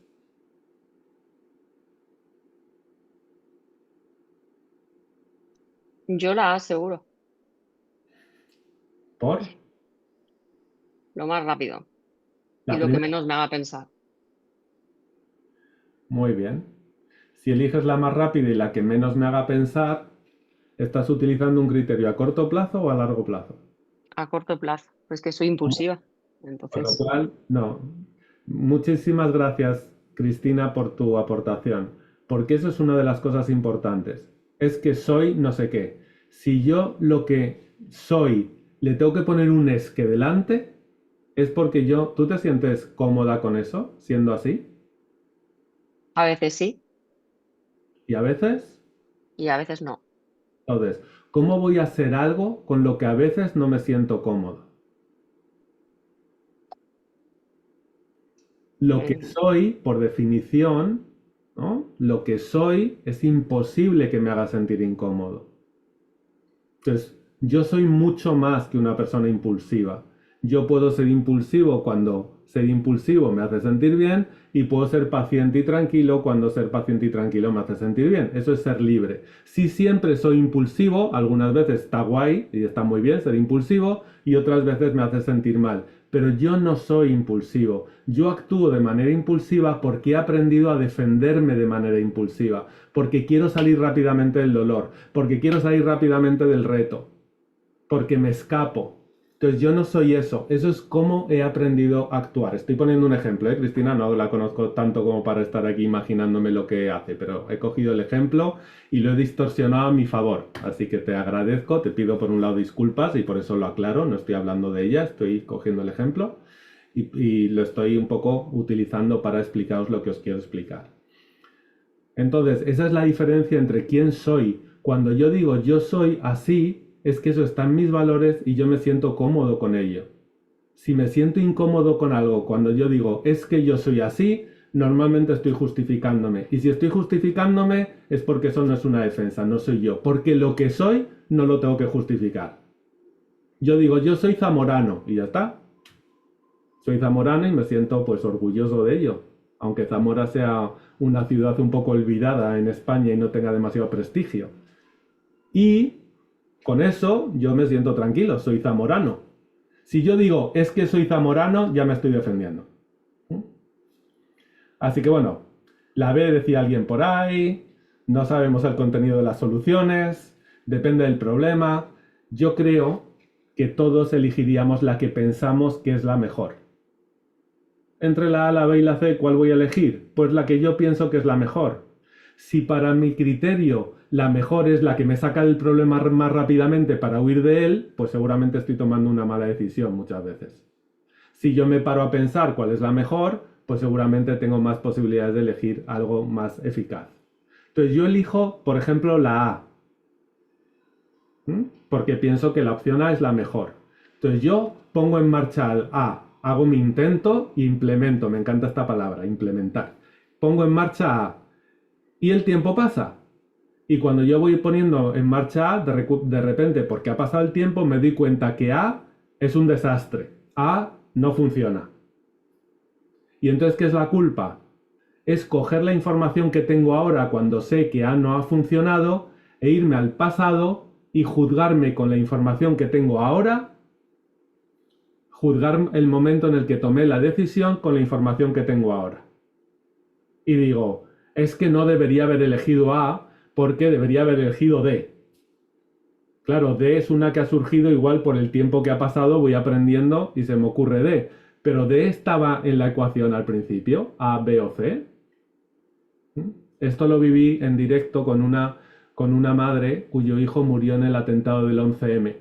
Yo la A seguro, ¿Por? lo más rápido y La lo que primera. menos me haga pensar. Muy bien. Si eliges la más rápida y la que menos me haga pensar, ¿estás utilizando un criterio a corto plazo o a largo plazo? A corto plazo, pues que soy impulsiva. Con lo Entonces, cual, no. Muchísimas gracias, Cristina, por tu aportación, porque eso es una de las cosas importantes. Es que soy no sé qué. Si yo lo que soy le tengo que poner un es que delante, es porque ¿tú te sientes cómoda con eso, siendo así? a veces sí Y a veces, y a veces no. entonces, ¿cómo voy a hacer algo con lo que a veces no me siento cómodo? Lo que Eh, soy, por definición, ¿no? Lo que soy es imposible que me haga sentir incómodo. Entonces, yo soy mucho más que una persona impulsiva. Yo puedo ser impulsivo cuando ser impulsivo me hace sentir bien y puedo ser paciente y tranquilo cuando ser paciente y tranquilo me hace sentir bien. Eso es ser libre. Si siempre soy impulsivo, algunas veces está guay y está muy bien ser impulsivo y otras veces me hace sentir mal. Pero yo no soy impulsivo. Yo actúo de manera impulsiva porque he aprendido a defenderme de manera impulsiva, porque quiero salir rápidamente del dolor, porque quiero salir rápidamente del reto, porque me escapo. Entonces yo no soy eso. Eso es cómo he aprendido a actuar. Estoy poniendo un ejemplo, ¿eh? Cristina, no la conozco tanto como para estar aquí imaginándome lo que hace, pero he cogido el ejemplo y lo he distorsionado a mi favor. Así que te agradezco, te pido por un lado disculpas y por eso lo aclaro, no estoy hablando de ella, estoy cogiendo el ejemplo y lo estoy un poco utilizando para explicaros lo que os quiero explicar. Entonces, esa es la diferencia entre quién soy. Cuando yo digo yo soy así, es que eso está en mis valores y yo me siento cómodo con ello. Si me siento incómodo con algo cuando yo digo es que yo soy así, normalmente estoy justificándome. Y si estoy justificándome es porque eso no es una defensa, no soy yo. Porque lo que soy no lo tengo que justificar. Yo digo yo soy zamorano y ya está. Soy zamorano y me siento pues orgulloso de ello. Aunque Zamora sea una ciudad un poco olvidada en España y no tenga demasiado prestigio. Y con eso yo me siento tranquilo, soy zamorano. Si yo digo es que soy zamorano, ya me estoy defendiendo. Así que bueno, la B decía alguien por ahí, no sabemos el contenido de las soluciones, depende del problema. Yo creo que todos elegiríamos la que pensamos que es la mejor. Entre la A, la B y la C, ¿cuál voy a elegir? Pues la que yo pienso que es la mejor. Si para mi criterio la mejor es la que me saca del problema más rápidamente para huir de él, pues seguramente estoy tomando una mala decisión muchas veces. Si yo me paro a pensar cuál es la mejor, pues seguramente tengo más posibilidades de elegir algo más eficaz. Entonces yo elijo, por ejemplo, la A, porque pienso que la opción A es la mejor. Entonces yo pongo en marcha el A, hago mi intento e implemento, me encanta esta palabra, implementar. Pongo en marcha A y el tiempo pasa. Y cuando yo voy poniendo en marcha A, de repente, porque ha pasado el tiempo, me doy cuenta que A es un desastre. A no funciona. ¿Y entonces qué es la culpa? Es coger la información que tengo ahora cuando sé que A no ha funcionado e irme al pasado y juzgarme con la información que tengo ahora, juzgar el momento en el que tomé la decisión con la información que tengo ahora. Y digo, es que no debería haber elegido A porque debería haber elegido D. Claro, D es una que ha surgido igual por el tiempo que ha pasado, voy aprendiendo y se me ocurre D. Pero D estaba en la ecuación al principio, A, B o C. Esto lo viví en directo con una madre cuyo hijo murió en el atentado del 11M.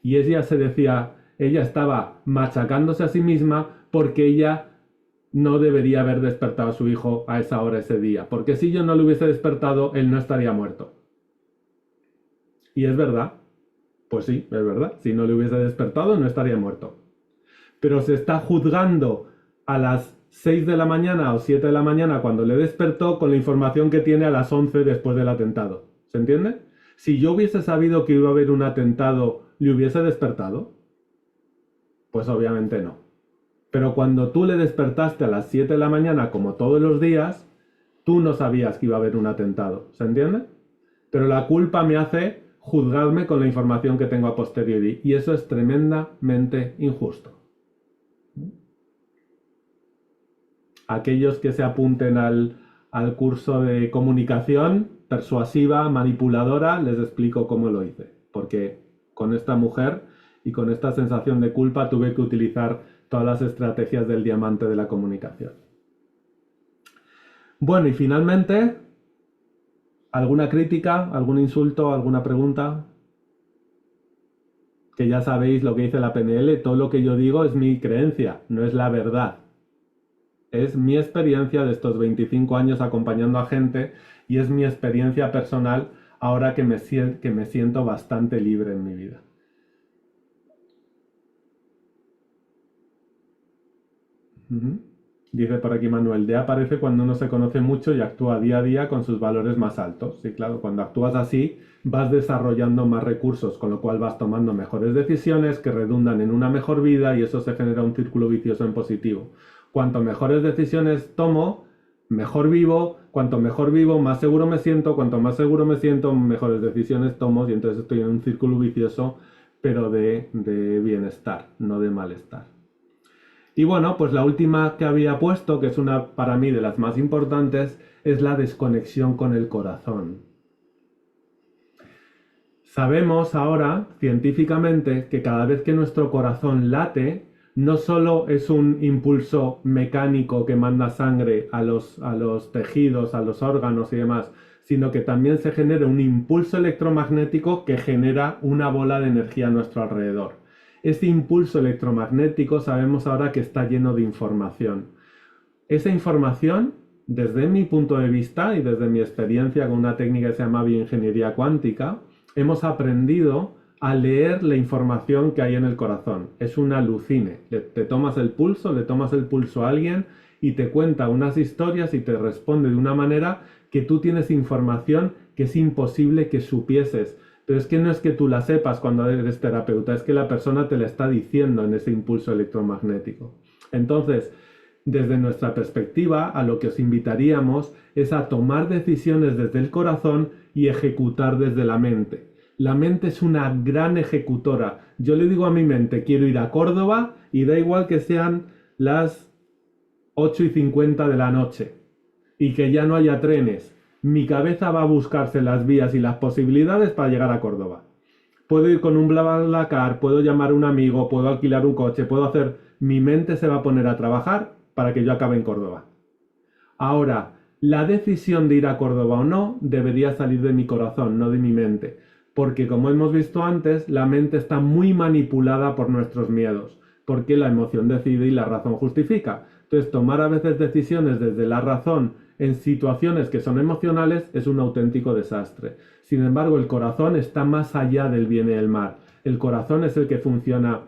Y ella se decía, ella estaba machacándose a sí misma porque ella no debería haber despertado a su hijo a esa hora ese día. Porque si yo no lo hubiese despertado, él no estaría muerto. Y es verdad. Pues sí, es verdad. Si no le hubiese despertado, no estaría muerto. Pero se está juzgando a las 6 de la mañana o 7 de la mañana cuando le despertó con la información que tiene a las 11 después del atentado. ¿Se entiende? Si yo hubiese sabido que iba a haber un atentado, ¿le hubiese despertado? Pues obviamente no. Pero cuando tú le despertaste a las 7 de la mañana, como todos los días, tú no sabías que iba a haber un atentado. ¿Se entiende? Pero la culpa me hace juzgarme con la información que tengo a posteriori. Y eso es tremendamente injusto. Aquellos que se apunten al curso de comunicación persuasiva, manipuladora, les explico cómo lo hice. Porque con esta mujer y con esta sensación de culpa tuve que utilizar todas las estrategias del diamante de la comunicación. Bueno, y finalmente, ¿alguna crítica, algún insulto, alguna pregunta? Que ya sabéis lo que dice la PNL, todo lo que yo digo es mi creencia, no es la verdad. Es mi experiencia de estos 25 años acompañando a gente y es mi experiencia personal ahora que me siento bastante libre en mi vida. Dice por aquí Manuel, D aparece cuando uno se conoce mucho y actúa día a día con sus valores más altos. Sí, claro, cuando actúas así vas desarrollando más recursos, con lo cual vas tomando mejores decisiones que redundan en una mejor vida y eso se genera un círculo vicioso en positivo. Cuanto mejores decisiones tomo, mejor vivo. Cuanto mejor vivo, más seguro me siento. Cuanto más seguro me siento, mejores decisiones tomo y entonces estoy en un círculo vicioso, pero de bienestar, no de malestar. Y bueno, pues la última que había puesto, que es una para mí de las más importantes, es la desconexión con el corazón. Sabemos ahora, científicamente, que cada vez que nuestro corazón late, no solo es un impulso mecánico que manda sangre a los tejidos, a los órganos y demás, sino que también se genera un impulso electromagnético que genera una bola de energía a nuestro alrededor. Este impulso electromagnético sabemos ahora que está lleno de información. Esa información, desde mi punto de vista y desde mi experiencia con una técnica que se llama bioingeniería cuántica, hemos aprendido a leer la información que hay en el corazón. Es un alucine. Te tomas el pulso, le tomas el pulso a alguien y te cuenta unas historias y te responde de una manera que tú tienes información que es imposible que supieses. Pero es que no es que tú la sepas cuando eres terapeuta, es que la persona te la está diciendo en ese impulso electromagnético. Entonces, desde nuestra perspectiva, a lo que os invitaríamos es a tomar decisiones desde el corazón y ejecutar desde la mente. La mente es una gran ejecutora. Yo le digo a mi mente, quiero ir a Córdoba y da igual que sean las 8:50 de la noche. y que ya no haya trenes, mi cabeza va a buscarse las vías y las posibilidades para llegar a Córdoba. Puedo ir con un BlaBlaCar, puedo llamar a un amigo, puedo alquilar un coche, puedo hacer... Mi mente se va a poner a trabajar para que yo acabe en Córdoba. Ahora, la decisión de ir a Córdoba o no debería salir de mi corazón, no de mi mente. Porque como hemos visto antes, la mente está muy manipulada por nuestros miedos. Porque la emoción decide y la razón justifica. Entonces, tomar a veces decisiones desde la razón en situaciones que son emocionales es un auténtico desastre. Sin embargo, el corazón está más allá del bien y el mal. El corazón es el que funciona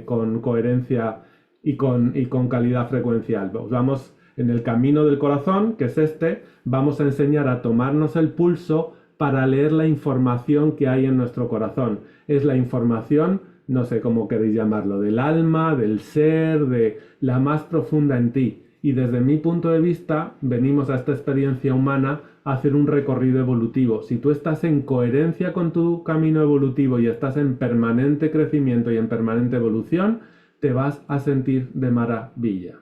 con coherencia y con calidad frecuencial. Vamos en el camino del corazón, que es este, vamos a enseñar a tomarnos el pulso para leer la información que hay en nuestro corazón. Es la información, no sé cómo queréis llamarlo, del alma, del ser, de la más profunda en ti. Y desde mi punto de vista, venimos a esta experiencia humana a hacer un recorrido evolutivo. Si tú estás en coherencia con tu camino evolutivo y estás en permanente crecimiento y en permanente evolución, te vas a sentir de maravilla.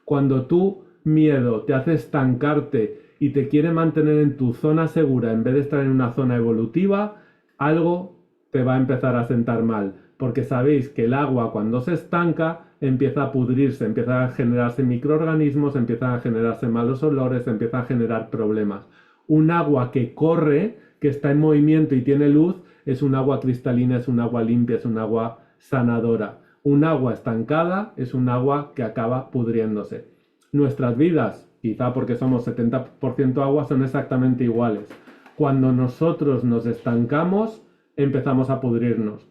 Cuando tu miedo te hace estancarte y te quiere mantener en tu zona segura en vez de estar en una zona evolutiva, algo te va a empezar a sentar mal. Porque sabéis que el agua cuando se estanca empieza a pudrirse, empieza a generarse microorganismos, empiezan a generarse malos olores, empieza a generar problemas. Un agua que corre, que está en movimiento y tiene luz, es un agua cristalina, es un agua limpia, es un agua sanadora. Un agua estancada es un agua que acaba pudriéndose. Nuestras vidas, quizá porque somos 70% agua, son exactamente iguales. Cuando nosotros nos estancamos, empezamos a pudrirnos.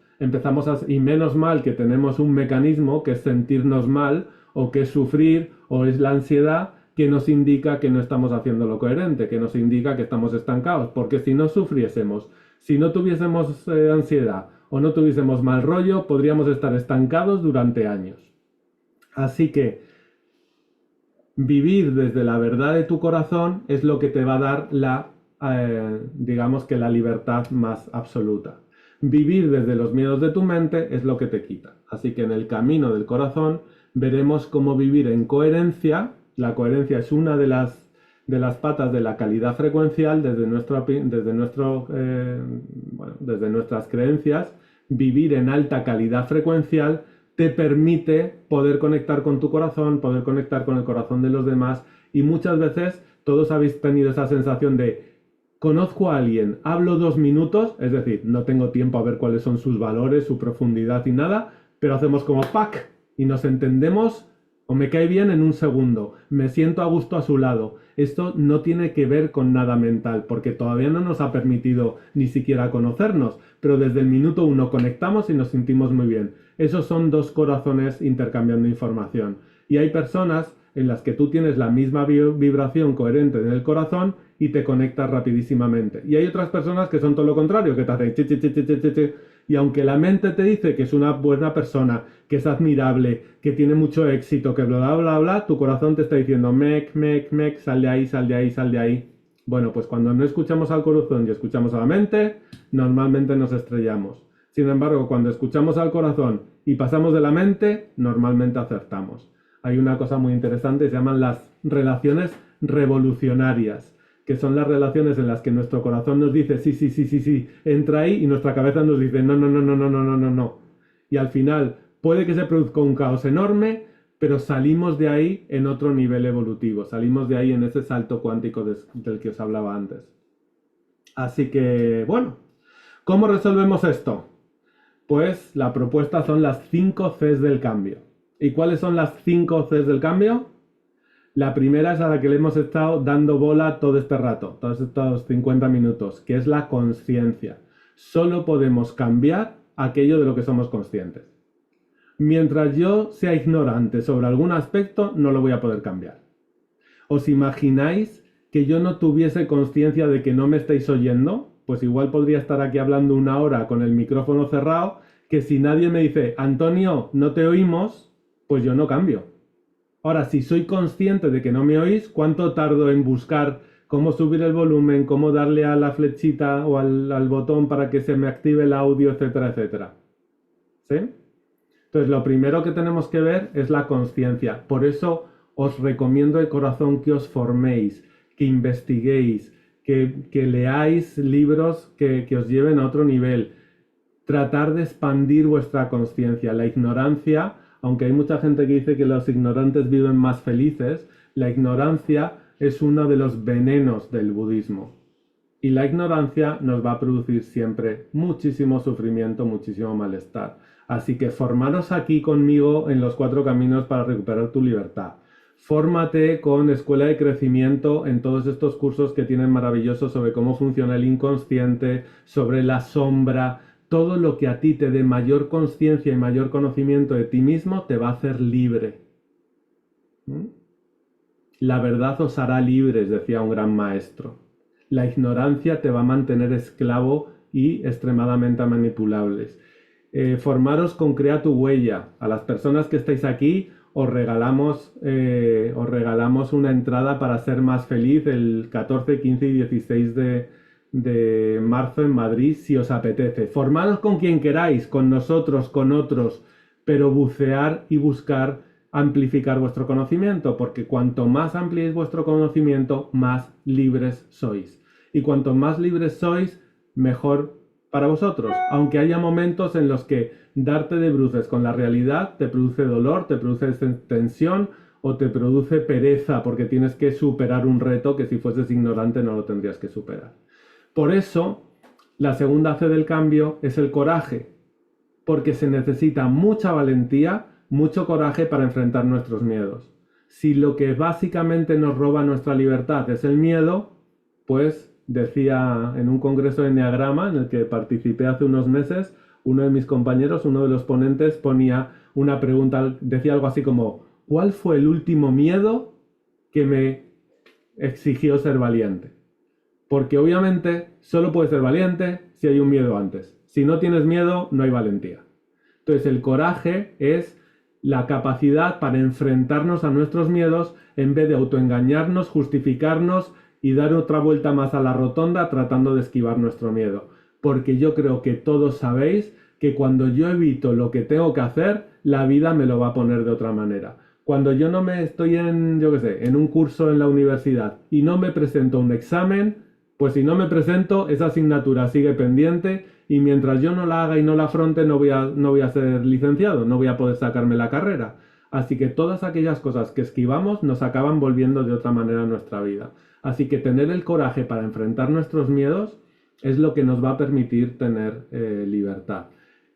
Y menos mal que tenemos un mecanismo que es sentirnos mal, o que es sufrir, o es la ansiedad, que nos indica que no estamos haciendo lo coherente, que nos indica que estamos estancados. Porque si no sufriésemos, si no tuviésemos ansiedad, o no tuviésemos mal rollo, podríamos estar estancados durante años. Así que vivir desde la verdad de tu corazón es lo que te va a dar digamos que la libertad más absoluta. Vivir desde los miedos de tu mente es lo que te quita. Así que en el camino del corazón veremos cómo vivir en coherencia. La coherencia es una de las patas de la calidad frecuencial desde nuestras creencias. Vivir en alta calidad frecuencial te permite poder conectar con tu corazón, poder conectar con el corazón de los demás, y muchas veces todos habéis tenido esa sensación de conozco a alguien, hablo 2 minutos, es decir, no tengo tiempo a ver cuáles son sus valores, su profundidad y nada, pero hacemos como ¡pac! Y nos entendemos o me cae bien en un segundo, me siento a gusto a su lado. Esto no tiene que ver con nada mental, porque todavía no nos ha permitido ni siquiera conocernos, pero desde el minuto 1 conectamos y nos sentimos muy bien. Esos son 2 corazones intercambiando información. Y hay personas en las que tú tienes la misma vibración coherente en el corazón y te conectas rapidísimamente. Y hay otras personas que son todo lo contrario, que te hacen chi, chi, chi, chi, chi, chi. Y aunque la mente te dice que es una buena persona, que es admirable, que tiene mucho éxito, que bla, bla, bla, bla, tu corazón te está diciendo mec, mec, mec, sal de ahí, sal de ahí, sal de ahí. Bueno, pues cuando no escuchamos al corazón y escuchamos a la mente, normalmente nos estrellamos. Sin embargo, cuando escuchamos al corazón y pasamos de la mente, normalmente acertamos. Hay una cosa muy interesante, se llaman las relaciones revolucionarias, que son las relaciones en las que nuestro corazón nos dice sí, sí, sí, sí, sí, entra ahí, y nuestra cabeza nos dice no, no, no, no, no, no, no, no, no. Y al final puede que se produzca un caos enorme, pero salimos de ahí en otro nivel evolutivo, salimos de ahí en ese salto cuántico del que os hablaba antes. Así que, bueno, ¿cómo resolvemos esto? Pues la propuesta son las 5 Cs del cambio. ¿Y cuáles son las 5 Cs del cambio? La primera es a la que le hemos estado dando bola todo este rato, todos estos 50 minutos, que es la conciencia. Solo podemos cambiar aquello de lo que somos conscientes. Mientras yo sea ignorante sobre algún aspecto, no lo voy a poder cambiar. ¿Os imagináis que yo no tuviese conciencia de que no me estáis oyendo? Pues igual podría estar aquí hablando 1 hora con el micrófono cerrado, que si nadie me dice, Antonio, no te oímos, pues yo no cambio. Ahora, si soy consciente de que no me oís, ¿cuánto tardo en buscar cómo subir el volumen, cómo darle a la flechita o al botón para que se me active el audio, etcétera, etcétera? ¿Sí? Entonces, lo primero que tenemos que ver es la conciencia. Por eso, os recomiendo de corazón que os forméis, que investiguéis, que leáis libros que os lleven a otro nivel. Tratar de expandir vuestra conciencia. La ignorancia, aunque hay mucha gente que dice que los ignorantes viven más felices, la ignorancia es uno de los venenos del budismo. Y la ignorancia nos va a producir siempre muchísimo sufrimiento, muchísimo malestar. Así que formaros aquí conmigo en los 4 caminos para recuperar tu libertad. Fórmate con Escuela de Crecimiento en todos estos cursos que tienen maravillosos sobre cómo funciona el inconsciente, sobre la sombra. Todo lo que a ti te dé mayor conciencia y mayor conocimiento de ti mismo te va a hacer libre. La verdad os hará libres, decía un gran maestro. La ignorancia te va a mantener esclavo y extremadamente manipulables. Formaros con Crea tu Huella. A las personas que estáis aquí os regalamos una entrada para ser más feliz el 14, 15 y 16 de marzo en Madrid, si os apetece. Formaros con quien queráis, con nosotros, con otros, pero bucear y buscar amplificar vuestro conocimiento, porque cuanto más ampliéis vuestro conocimiento, más libres sois. Y cuanto más libres sois, mejor para vosotros, aunque haya momentos en los que darte de bruces con la realidad te produce dolor, te produce tensión o te produce pereza porque tienes que superar un reto que si fueses ignorante no lo tendrías que superar. Por eso, la segunda C del cambio es el coraje, porque se necesita mucha valentía, mucho coraje para enfrentar nuestros miedos. Si lo que básicamente nos roba nuestra libertad es el miedo, pues decía en un congreso de Enneagrama en el que participé hace unos meses, uno de mis compañeros, uno de los ponentes, ponía una pregunta, decía algo así como: ¿cuál fue el último miedo que me exigió ser valiente? Porque obviamente solo puedes ser valiente si hay un miedo antes. Si no tienes miedo, no hay valentía. Entonces el coraje es la capacidad para enfrentarnos a nuestros miedos en vez de autoengañarnos, justificarnos y dar otra vuelta más a la rotonda tratando de esquivar nuestro miedo. Porque yo creo que todos sabéis que cuando yo evito lo que tengo que hacer, la vida me lo va a poner de otra manera. Cuando yo no me estoy en un curso en la universidad y no me presento a un examen, pues si no me presento, esa asignatura sigue pendiente y mientras yo no la haga y no la afronte, no voy a ser licenciado, no voy a poder sacarme la carrera. Así que todas aquellas cosas que esquivamos nos acaban volviendo de otra manera a nuestra vida. Así que tener el coraje para enfrentar nuestros miedos es lo que nos va a permitir tener libertad.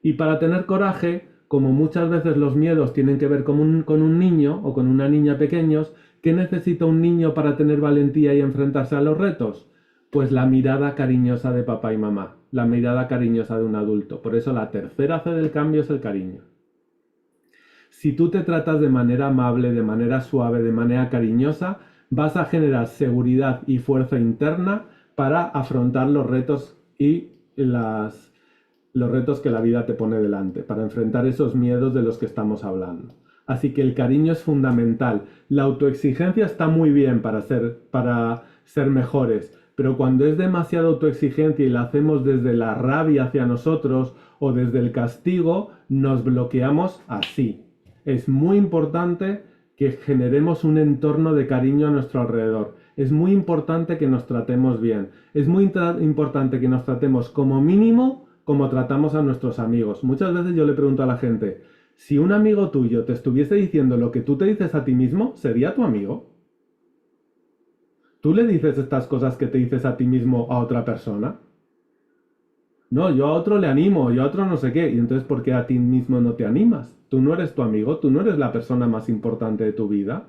Y para tener coraje, como muchas veces los miedos tienen que ver con un niño o con una niña pequeños, ¿qué necesita un niño para tener valentía y enfrentarse a los retos? Pues la mirada cariñosa de papá y mamá, la mirada cariñosa de un adulto. Por eso la tercera C del cambio es el cariño. Si tú te tratas de manera amable, de manera suave, de manera cariñosa, vas a generar seguridad y fuerza interna para afrontar los retos y los retos que la vida te pone delante, para enfrentar esos miedos de los que estamos hablando. Así que el cariño es fundamental. La autoexigencia está muy bien para ser mejores, pero cuando es demasiada autoexigencia y la hacemos desde la rabia hacia nosotros o desde el castigo, nos bloqueamos así. Es muy importante que generemos un entorno de cariño a nuestro alrededor. Es muy importante que nos tratemos bien. Es muy importante que nos tratemos como mínimo como tratamos a nuestros amigos. Muchas veces yo le pregunto a la gente, si un amigo tuyo te estuviese diciendo lo que tú te dices a ti mismo, ¿sería tu amigo? ¿Tú le dices estas cosas que te dices a ti mismo a otra persona? No, yo a otro le animo, yo a otro no sé qué. Y entonces, ¿por qué a ti mismo no te animas? Tú no eres tu amigo, tú no eres la persona más importante de tu vida.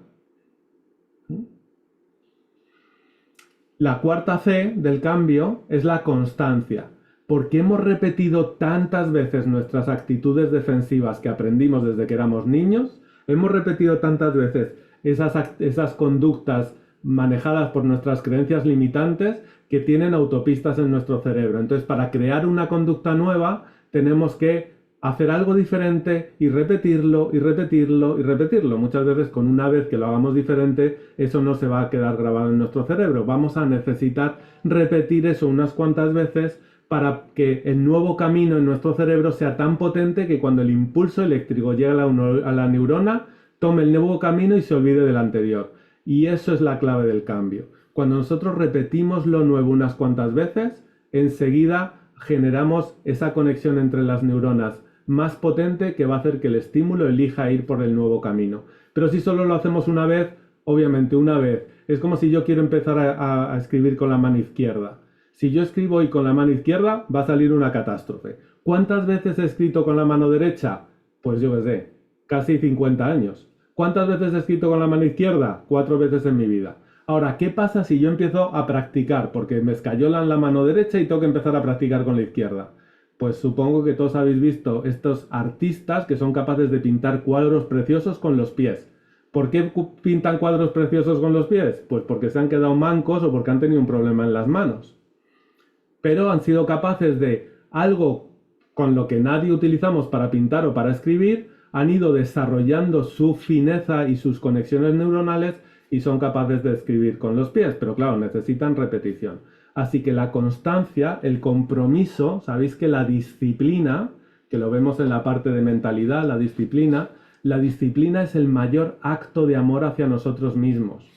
La cuarta C del cambio es la constancia. Porque hemos repetido tantas veces nuestras actitudes defensivas que aprendimos desde que éramos niños, hemos repetido tantas veces esas conductas manejadas por nuestras creencias limitantes que tienen autopistas en nuestro cerebro. Entonces, para crear una conducta nueva, tenemos que hacer algo diferente y repetirlo y repetirlo y repetirlo. Muchas veces con una vez que lo hagamos diferente, eso no se va a quedar grabado en nuestro cerebro. Vamos a necesitar repetir eso unas cuantas veces para que el nuevo camino en nuestro cerebro sea tan potente que cuando el impulso eléctrico llega a la neurona, tome el nuevo camino y se olvide del anterior. Y eso es la clave del cambio. Cuando nosotros repetimos lo nuevo unas cuantas veces, enseguida generamos esa conexión entre las neuronas más potente que va a hacer que el estímulo elija ir por el nuevo camino. Pero si solo lo hacemos una vez, obviamente una vez, es como si yo quiero empezar a escribir con la mano izquierda. Si yo escribo hoy con la mano izquierda, va a salir una catástrofe. ¿Cuántas veces he escrito con la mano derecha? Pues yo qué sé, casi 50 años. ¿Cuántas veces he escrito con la mano izquierda? 4 veces en mi vida. Ahora, ¿qué pasa si yo empiezo a practicar? Porque me escayolan la mano derecha y tengo que empezar a practicar con la izquierda. Pues supongo que todos habéis visto estos artistas que son capaces de pintar cuadros preciosos con los pies. ¿Por qué pintan cuadros preciosos con los pies? Pues porque se han quedado mancos o porque han tenido un problema en las manos. Pero han sido capaces de algo con lo que nadie utilizamos para pintar o para escribir, han ido desarrollando su fineza y sus conexiones neuronales y son capaces de escribir con los pies, pero claro, necesitan repetición. Así que la constancia, el compromiso, sabéis que la disciplina, que lo vemos en la parte de mentalidad, la disciplina es el mayor acto de amor hacia nosotros mismos.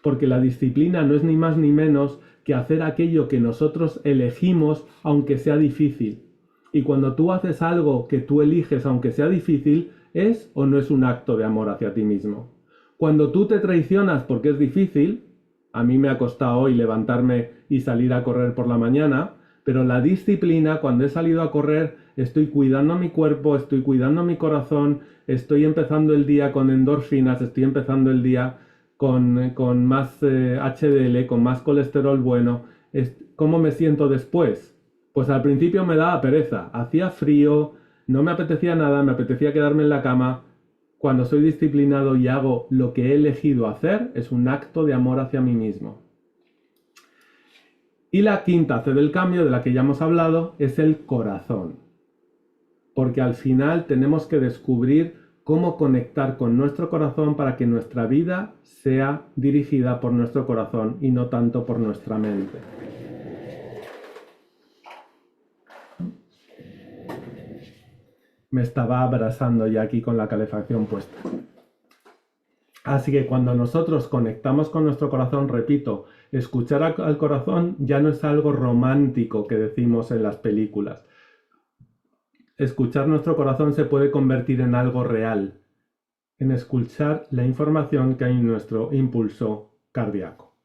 Porque la disciplina no es ni más ni menos que hacer aquello que nosotros elegimos aunque sea difícil. Y cuando tú haces algo que tú eliges aunque sea difícil, ¿es o no es un acto de amor hacia ti mismo? Cuando tú te traicionas porque es difícil, a mí me ha costado hoy levantarme y salir a correr por la mañana, pero la disciplina, cuando he salido a correr, estoy cuidando mi cuerpo, estoy cuidando mi corazón, estoy empezando el día con endorfinas, estoy empezando el día con más HDL, con más colesterol bueno. ¿Cómo me siento después? Pues al principio me daba pereza, hacía frío, no me apetecía nada, me apetecía quedarme en la cama. Cuando soy disciplinado y hago lo que he elegido hacer, es un acto de amor hacia mí mismo. Y la quinta C del cambio, de la que ya hemos hablado, es el corazón. Porque al final tenemos que descubrir cómo conectar con nuestro corazón para que nuestra vida sea dirigida por nuestro corazón y no tanto por nuestra mente. Me estaba abrasando ya aquí con la calefacción puesta. Así que cuando nosotros conectamos con nuestro corazón, repito, escuchar al corazón ya no es algo romántico que decimos en las películas. Escuchar nuestro corazón se puede convertir en algo real, en escuchar la información que hay en nuestro impulso cardíaco.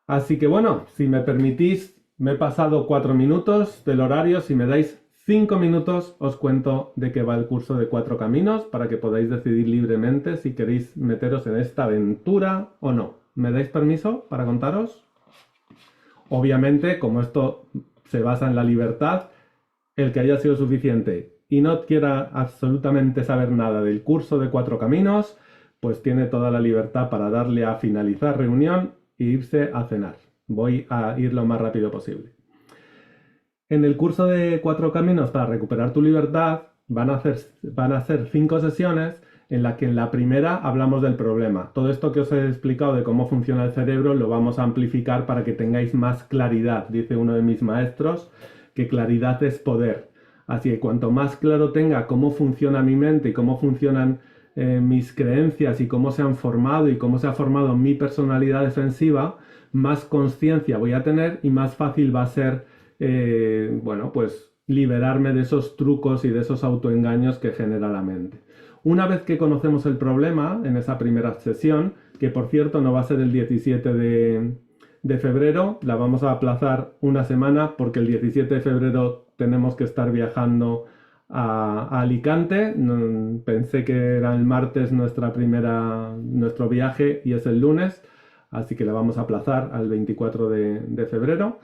Así que bueno, si me permitís, me he pasado 4 minutos del horario. Si me dais 5 minutos, os cuento de qué va el curso de 4 caminos para que podáis decidir libremente si queréis meteros en esta aventura o no. ¿Me dais permiso para contaros? Obviamente, como esto se basa en la libertad, el que haya sido suficiente y no quiera absolutamente saber nada del curso de 4 caminos, pues tiene toda la libertad para darle a finalizar reunión e irse a cenar. Voy a ir lo más rápido posible. En el curso de 4 caminos para recuperar tu libertad van a ser 5 sesiones en las que en la primera hablamos del problema. Todo esto que os he explicado de cómo funciona el cerebro lo vamos a amplificar para que tengáis más claridad. Dice uno de mis maestros que claridad es poder. Así que cuanto más claro tenga cómo funciona mi mente y cómo funcionan mis creencias y cómo se han formado y cómo se ha formado mi personalidad defensiva, más conciencia voy a tener y más fácil va a ser pues liberarme de esos trucos y de esos autoengaños que genera la mente. Una vez que conocemos el problema en esa primera sesión, que por cierto no va a ser el 17 de febrero, la vamos a aplazar una semana porque el 17 de febrero tenemos que estar viajando a Alicante. Pensé que era el martes nuestro viaje y es el lunes, así que la vamos a aplazar al 24 de febrero.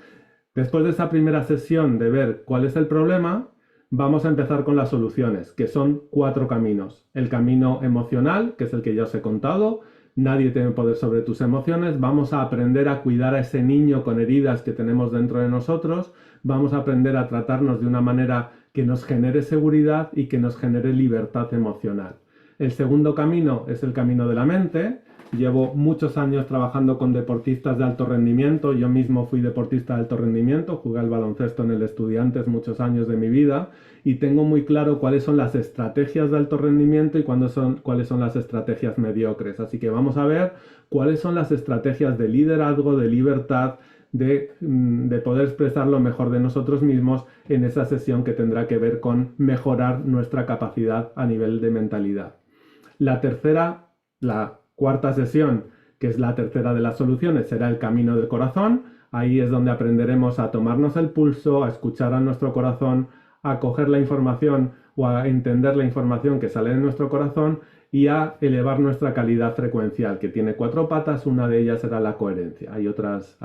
Después de esa primera sesión de ver cuál es el problema, vamos a empezar con las soluciones, que son 4 caminos. El camino emocional, que es el que ya os he contado. Nadie tiene poder sobre tus emociones. Vamos a aprender a cuidar a ese niño con heridas que tenemos dentro de nosotros. Vamos a aprender a tratarnos de una manera que nos genere seguridad y que nos genere libertad emocional. El segundo camino es el camino de la mente. Llevo muchos años trabajando con deportistas de alto rendimiento. Yo mismo fui deportista de alto rendimiento, jugué al baloncesto en el Estudiantes muchos años de mi vida y tengo muy claro cuáles son las estrategias de alto rendimiento y cuáles son las estrategias mediocres. Así que vamos a ver cuáles son las estrategias de liderazgo, de libertad, de poder expresar lo mejor de nosotros mismos en esa sesión que tendrá que ver con mejorar nuestra capacidad a nivel de mentalidad. La cuarta sesión, que es la tercera de las soluciones, será el camino del corazón. Ahí es donde aprenderemos a tomarnos el pulso, a escuchar a nuestro corazón, a coger la información o a entender la información que sale de nuestro corazón y a elevar nuestra calidad frecuencial, que tiene 4 patas. Una de ellas será la coherencia. Hay otras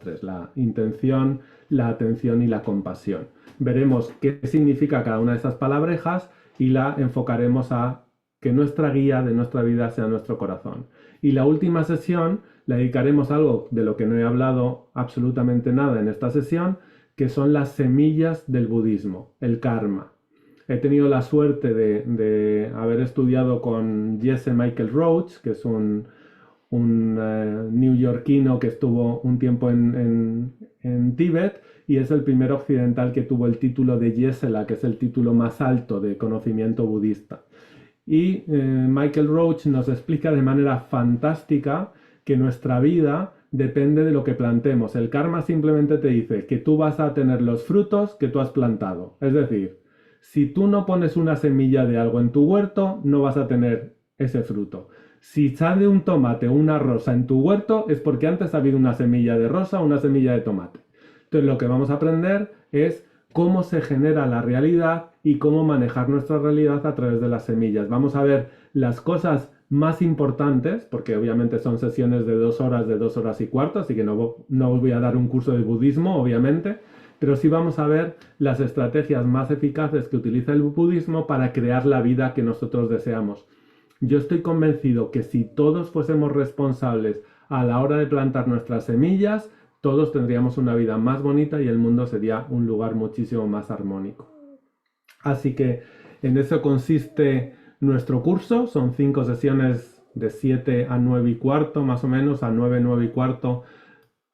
3, la intención, la atención y la compasión. Veremos qué significa cada una de esas palabrejas y la enfocaremos a que nuestra guía de nuestra vida sea nuestro corazón. Y la última sesión la dedicaremos a algo de lo que no he hablado absolutamente nada en esta sesión, que son las semillas del budismo, el karma. He tenido la suerte de haber estudiado con Jesse Michael Roach, que es un neoyorquino que estuvo un tiempo en Tíbet y es el primer occidental que tuvo el título de Geshe-la, que es el título más alto de conocimiento budista. Y Michael Roach nos explica de manera fantástica que nuestra vida depende de lo que plantemos. El karma simplemente te dice que tú vas a tener los frutos que tú has plantado. Es decir, si tú no pones una semilla de algo en tu huerto, no vas a tener ese fruto. Si sale un tomate o una rosa en tu huerto, es porque antes ha habido una semilla de rosa o una semilla de tomate. Entonces lo que vamos a aprender es cómo se genera la realidad y cómo manejar nuestra realidad a través de las semillas. Vamos a ver las cosas más importantes, porque obviamente son sesiones de 2 horas, de 2 horas y cuarto, así que no os voy a dar un curso de budismo, obviamente, pero sí vamos a ver las estrategias más eficaces que utiliza el budismo para crear la vida que nosotros deseamos. Yo estoy convencido que si todos fuésemos responsables a la hora de plantar nuestras semillas, todos tendríamos una vida más bonita y el mundo sería un lugar muchísimo más armónico. Así que en eso consiste nuestro curso. Son 5 sesiones de 7 a 9 y cuarto, más o menos, a 9, 9 y cuarto,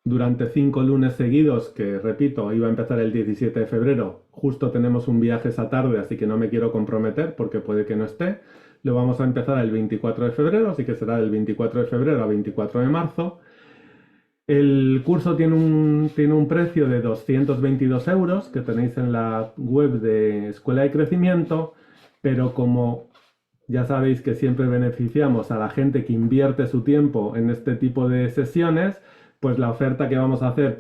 durante 5 lunes seguidos, que repito, iba a empezar el 17 de febrero. Justo tenemos un viaje esa tarde, así que no me quiero comprometer porque puede que no esté. Lo vamos a empezar el 24 de febrero, así que será del 24 de febrero a 24 de marzo. El curso tiene un precio de 222 euros que tenéis en la web de Escuela de Crecimiento, pero como ya sabéis que siempre beneficiamos a la gente que invierte su tiempo en este tipo de sesiones, pues la oferta que vamos a hacer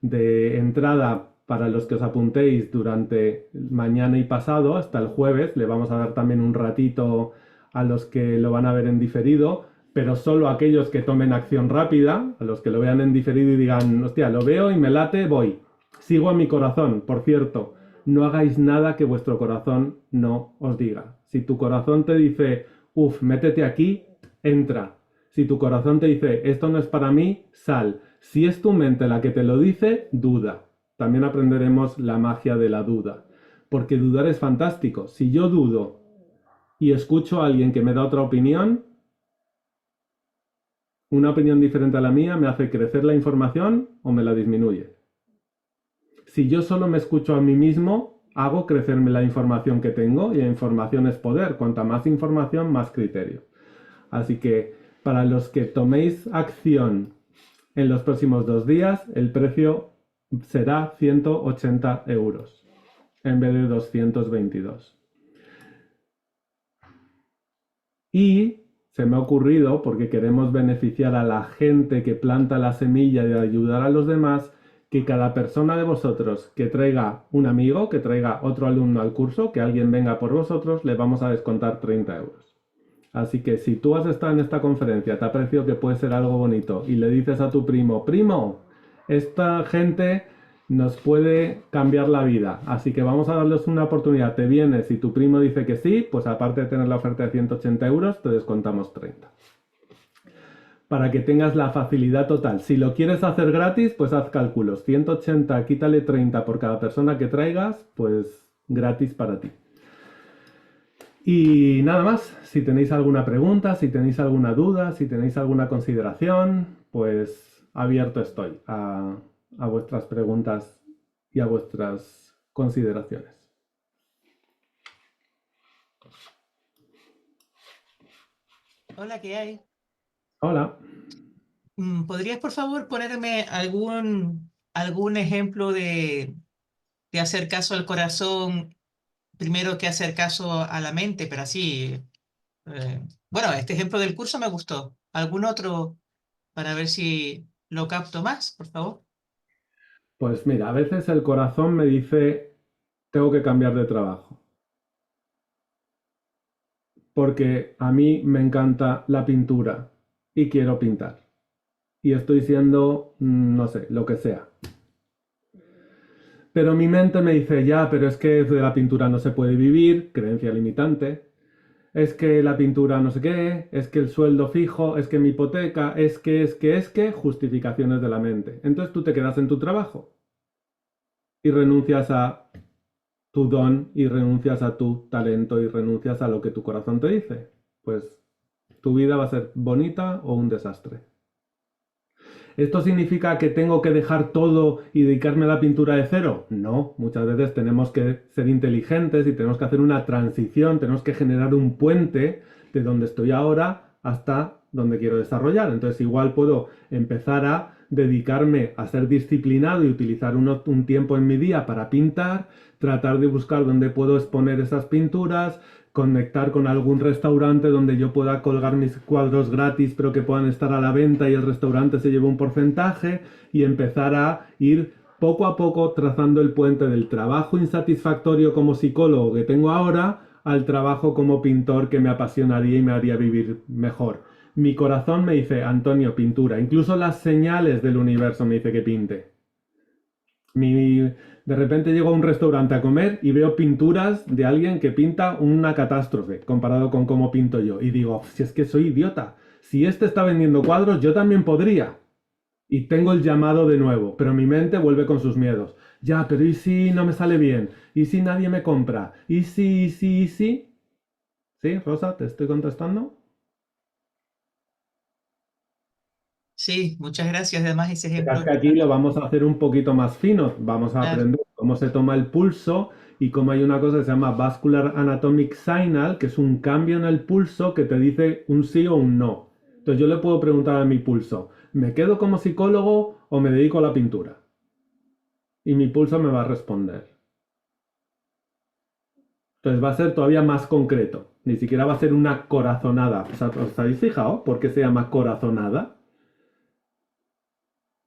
de entrada para los que os apuntéis durante mañana y pasado hasta el jueves, le vamos a dar también un ratito a los que lo van a ver en diferido, pero solo aquellos que tomen acción rápida, a los que lo vean en diferido y digan, hostia, lo veo y me late, voy. Sigo a mi corazón. Por cierto, no hagáis nada que vuestro corazón no os diga. Si tu corazón te dice, uff, métete aquí, entra. Si tu corazón te dice, esto no es para mí, sal. Si es tu mente la que te lo dice, duda. También aprenderemos la magia de la duda. Porque dudar es fantástico. Si yo dudo y escucho a alguien que me da otra opinión, una opinión diferente a la mía me hace crecer la información o me la disminuye. Si yo solo me escucho a mí mismo, hago crecerme la información que tengo y la información es poder. Cuanta más información, más criterio. Así que para los que toméis acción en los próximos 2 días, el precio será 180 euros en vez de 222. Y se me ha ocurrido, porque queremos beneficiar a la gente que planta la semilla de ayudar a los demás, que cada persona de vosotros que traiga un amigo, que traiga otro alumno al curso, que alguien venga por vosotros, le vamos a descontar 30 euros. Así que si tú has estado en esta conferencia, te ha parecido que puede ser algo bonito y le dices a tu primo, primo, esta gente nos puede cambiar la vida, así que vamos a darles una oportunidad, te vienes y tu primo dice que sí, pues aparte de tener la oferta de 180 euros, te descontamos 30. Para que tengas la facilidad total. Si lo quieres hacer gratis, pues haz cálculos. 180, quítale 30 por cada persona que traigas, pues gratis para ti. Y nada más, si tenéis alguna pregunta, si tenéis alguna duda, si tenéis alguna consideración, pues abierto estoy a vuestras preguntas y a vuestras consideraciones. Hola, ¿qué hay? Hola. ¿Podrías, por favor, ponerme algún ejemplo de hacer caso al corazón primero que hacer caso a la mente, pero así? Bueno, este ejemplo del curso me gustó. ¿Algún otro para ver si lo capto más, por favor? Pues mira, a veces el corazón me dice, tengo que cambiar de trabajo, porque a mí me encanta la pintura y quiero pintar. Y estoy siendo, no sé, lo que sea. Pero mi mente me dice, ya, pero es que de la pintura no se puede vivir, creencia limitante. Es que la pintura no sé qué, es que el sueldo fijo, es que mi hipoteca, es que, justificaciones de la mente. Entonces tú te quedas en tu trabajo y renuncias a tu don y renuncias a tu talento y renuncias a lo que tu corazón te dice. Pues tu vida va a ser bonita o un desastre. ¿Esto significa que tengo que dejar todo y dedicarme a la pintura de cero? No, muchas veces tenemos que ser inteligentes y tenemos que hacer una transición, tenemos que generar un puente de donde estoy ahora hasta donde quiero desarrollar. Entonces igual puedo empezar a dedicarme a ser disciplinado y utilizar un tiempo en mi día para pintar, tratar de buscar dónde puedo exponer esas pinturas, conectar con algún restaurante donde yo pueda colgar mis cuadros gratis pero que puedan estar a la venta y el restaurante se lleve un porcentaje y empezar a ir poco a poco trazando el puente del trabajo insatisfactorio como psicólogo que tengo ahora al trabajo como pintor que me apasionaría y me haría vivir mejor. Mi corazón me dice, Antonio, pintura. Incluso las señales del universo me dice que pinte. De repente llego a un restaurante a comer y veo pinturas de alguien que pinta una catástrofe comparado con cómo pinto yo. Y digo, si es que soy idiota. Si este está vendiendo cuadros, yo también podría. Y tengo el llamado de nuevo, pero mi mente vuelve con sus miedos. Ya, pero ¿y si no me sale bien? ¿Y si nadie me compra? ¿Y si, y si, y si? ¿Sí, Rosa? ¿Te estoy contestando? Sí, muchas gracias. Además, ese Verás ejemplo que que aquí das. lo vamos a hacer un poquito más fino. Vamos a Claro. aprender cómo se toma el pulso y cómo hay una cosa que se llama Vascular Anatomic Signal, que es un cambio en el pulso que te dice un sí o un no. Entonces yo le puedo preguntar a mi pulso, ¿me quedo como psicólogo o me dedico a la pintura? Y mi pulso me va a responder. Entonces va a ser todavía más concreto. Ni siquiera va a ser una corazonada. ¿Os habéis fijado por qué se llama corazonada?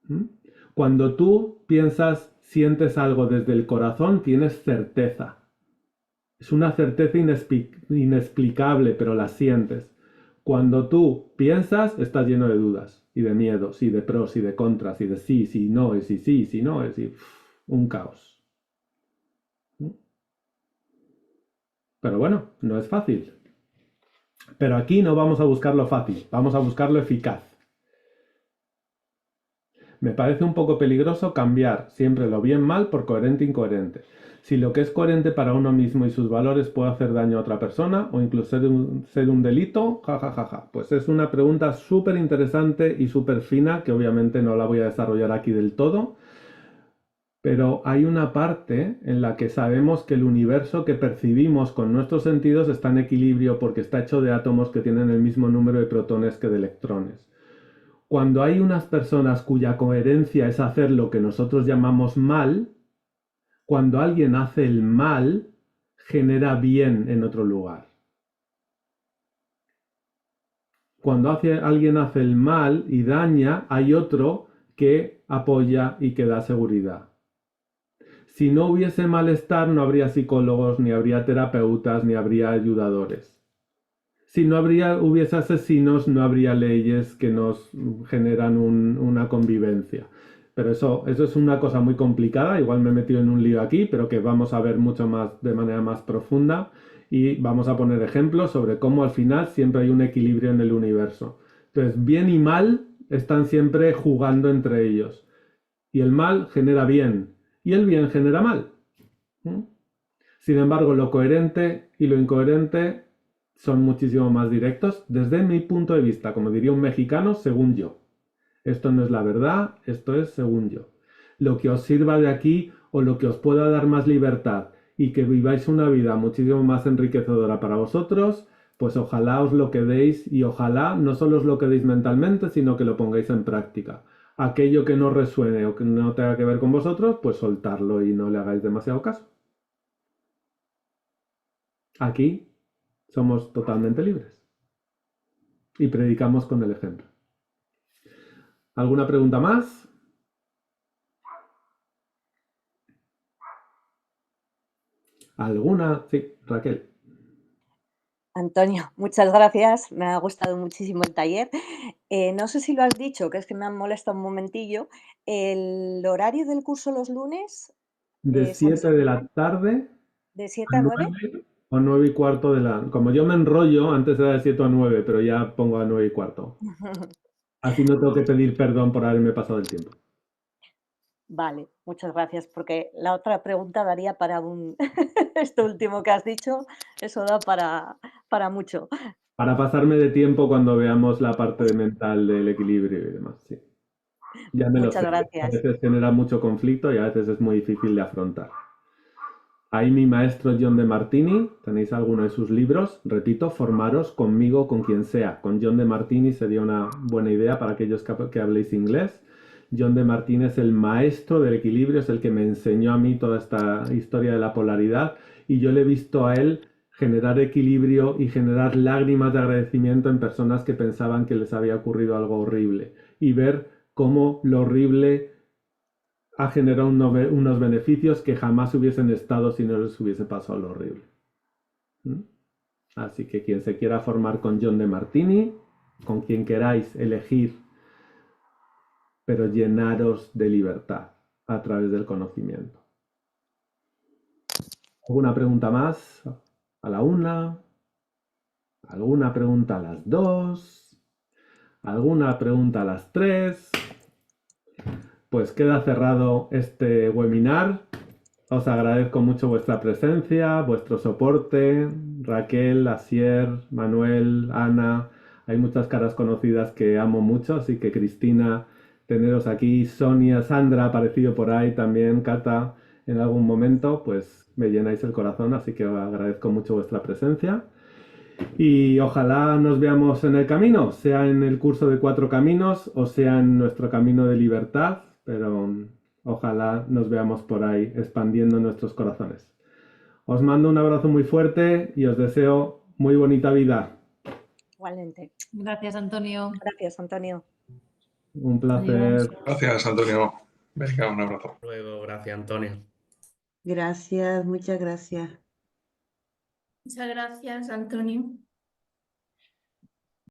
¿Mm? Cuando tú piensas, sientes algo desde el corazón, tienes certeza. Es una certeza inexplicable, pero la sientes. Cuando tú piensas, estás lleno de dudas y de miedos y de pros y de contras y de sí, sí, no, y si sí, si no, es un caos. Pero bueno, no es fácil. Pero aquí no vamos a buscar lo fácil, vamos a buscar lo eficaz. Me parece un poco peligroso cambiar siempre lo bien mal por coherente incoherente. Si lo que es coherente para uno mismo y sus valores puede hacer daño a otra persona o incluso ser un delito, jajajaja. Pues es una pregunta súper interesante y súper fina que obviamente no la voy a desarrollar aquí del todo. Pero hay una parte en la que sabemos que el universo que percibimos con nuestros sentidos está en equilibrio porque está hecho de átomos que tienen el mismo número de protones que de electrones. Cuando hay unas personas cuya coherencia es hacer lo que nosotros llamamos mal, cuando alguien hace el mal, genera bien en otro lugar. Cuando alguien hace el mal y daña, hay otro que apoya y que da seguridad. Si no hubiese malestar, no habría psicólogos, ni habría terapeutas, ni habría ayudadores. Si no hubiese asesinos, no habría leyes que nos generan una convivencia. Pero eso es una cosa muy complicada, igual me he metido en un lío aquí, pero que vamos a ver mucho más de manera más profunda y vamos a poner ejemplos sobre cómo al final siempre hay un equilibrio en el universo. Entonces, bien y mal están siempre jugando entre ellos. Y el mal genera bien y el bien genera mal. ¿Mm? Sin embargo, lo coherente y lo incoherente son muchísimo más directos desde mi punto de vista, como diría un mexicano, según yo. Esto no es la verdad, esto es según yo. Lo que os sirva de aquí o lo que os pueda dar más libertad y que viváis una vida muchísimo más enriquecedora para vosotros, pues ojalá os lo quedéis y ojalá no solo os lo quedéis mentalmente, sino que lo pongáis en práctica. Aquello que no resuene o que no tenga que ver con vosotros, pues soltarlo y no le hagáis demasiado caso. Aquí somos totalmente libres y predicamos con el ejemplo. ¿Alguna pregunta más? ¿Alguna? Sí, Raquel. Antonio, muchas gracias. Me ha gustado muchísimo el taller. No sé si lo has dicho, que es que me han molestado un momentillo. ¿El horario del curso los lunes De es 7 de la tarde de a 7 a 9? 9 o 9 y cuarto de la... Como yo me enrollo, antes era de 7 a 9, pero ya pongo a 9 y cuarto. Así no tengo que pedir perdón por haberme pasado el tiempo. Vale, muchas gracias, porque la otra pregunta daría para un... Esto último que has dicho, eso da para mucho. Para pasarme de tiempo cuando veamos la parte mental del equilibrio y demás, sí. Ya me lo Muchas sé. A gracias. veces genera mucho conflicto y a veces es muy difícil de afrontar. Ahí mi maestro John de Martini, tenéis alguno de sus libros, repito, formaros conmigo, con quien sea. Con John de Martini sería una buena idea para aquellos que habléis inglés. John de Martini es el maestro del equilibrio, es el que me enseñó a mí toda esta historia de la polaridad y yo le he visto a él generar equilibrio y generar lágrimas de agradecimiento en personas que pensaban que les había ocurrido algo horrible y ver cómo lo horrible ha generado unos beneficios que jamás hubiesen estado si no les hubiese pasado lo horrible. ¿Mm? Así que quien se quiera formar con John de Martini, con quien queráis elegir, pero llenaros de libertad a través del conocimiento. ¿Alguna pregunta más? A la 1. ¿Alguna pregunta a las 2? ¿Alguna pregunta a las 3? Pues queda cerrado este webinar. Os agradezco mucho vuestra presencia, vuestro soporte. Raquel, Asier, Manuel, Ana. Hay muchas caras conocidas que amo mucho, así que Cristina, teneros aquí. Sonia, Sandra ha aparecido por ahí también, Cata, en algún momento, pues me llenáis el corazón, así que os agradezco mucho vuestra presencia. Y ojalá nos veamos en el camino, sea en el curso de 4 caminos o sea en nuestro camino de libertad, pero ojalá nos veamos por ahí expandiendo nuestros corazones. Os mando un abrazo muy fuerte y os deseo muy bonita vida. Igualmente. Gracias, Antonio. Gracias, Antonio. Un placer. Adiós. Gracias, Antonio. Venga, un abrazo. Hasta luego, gracias, Antonio. Gracias, muchas gracias. Muchas gracias, Antonio.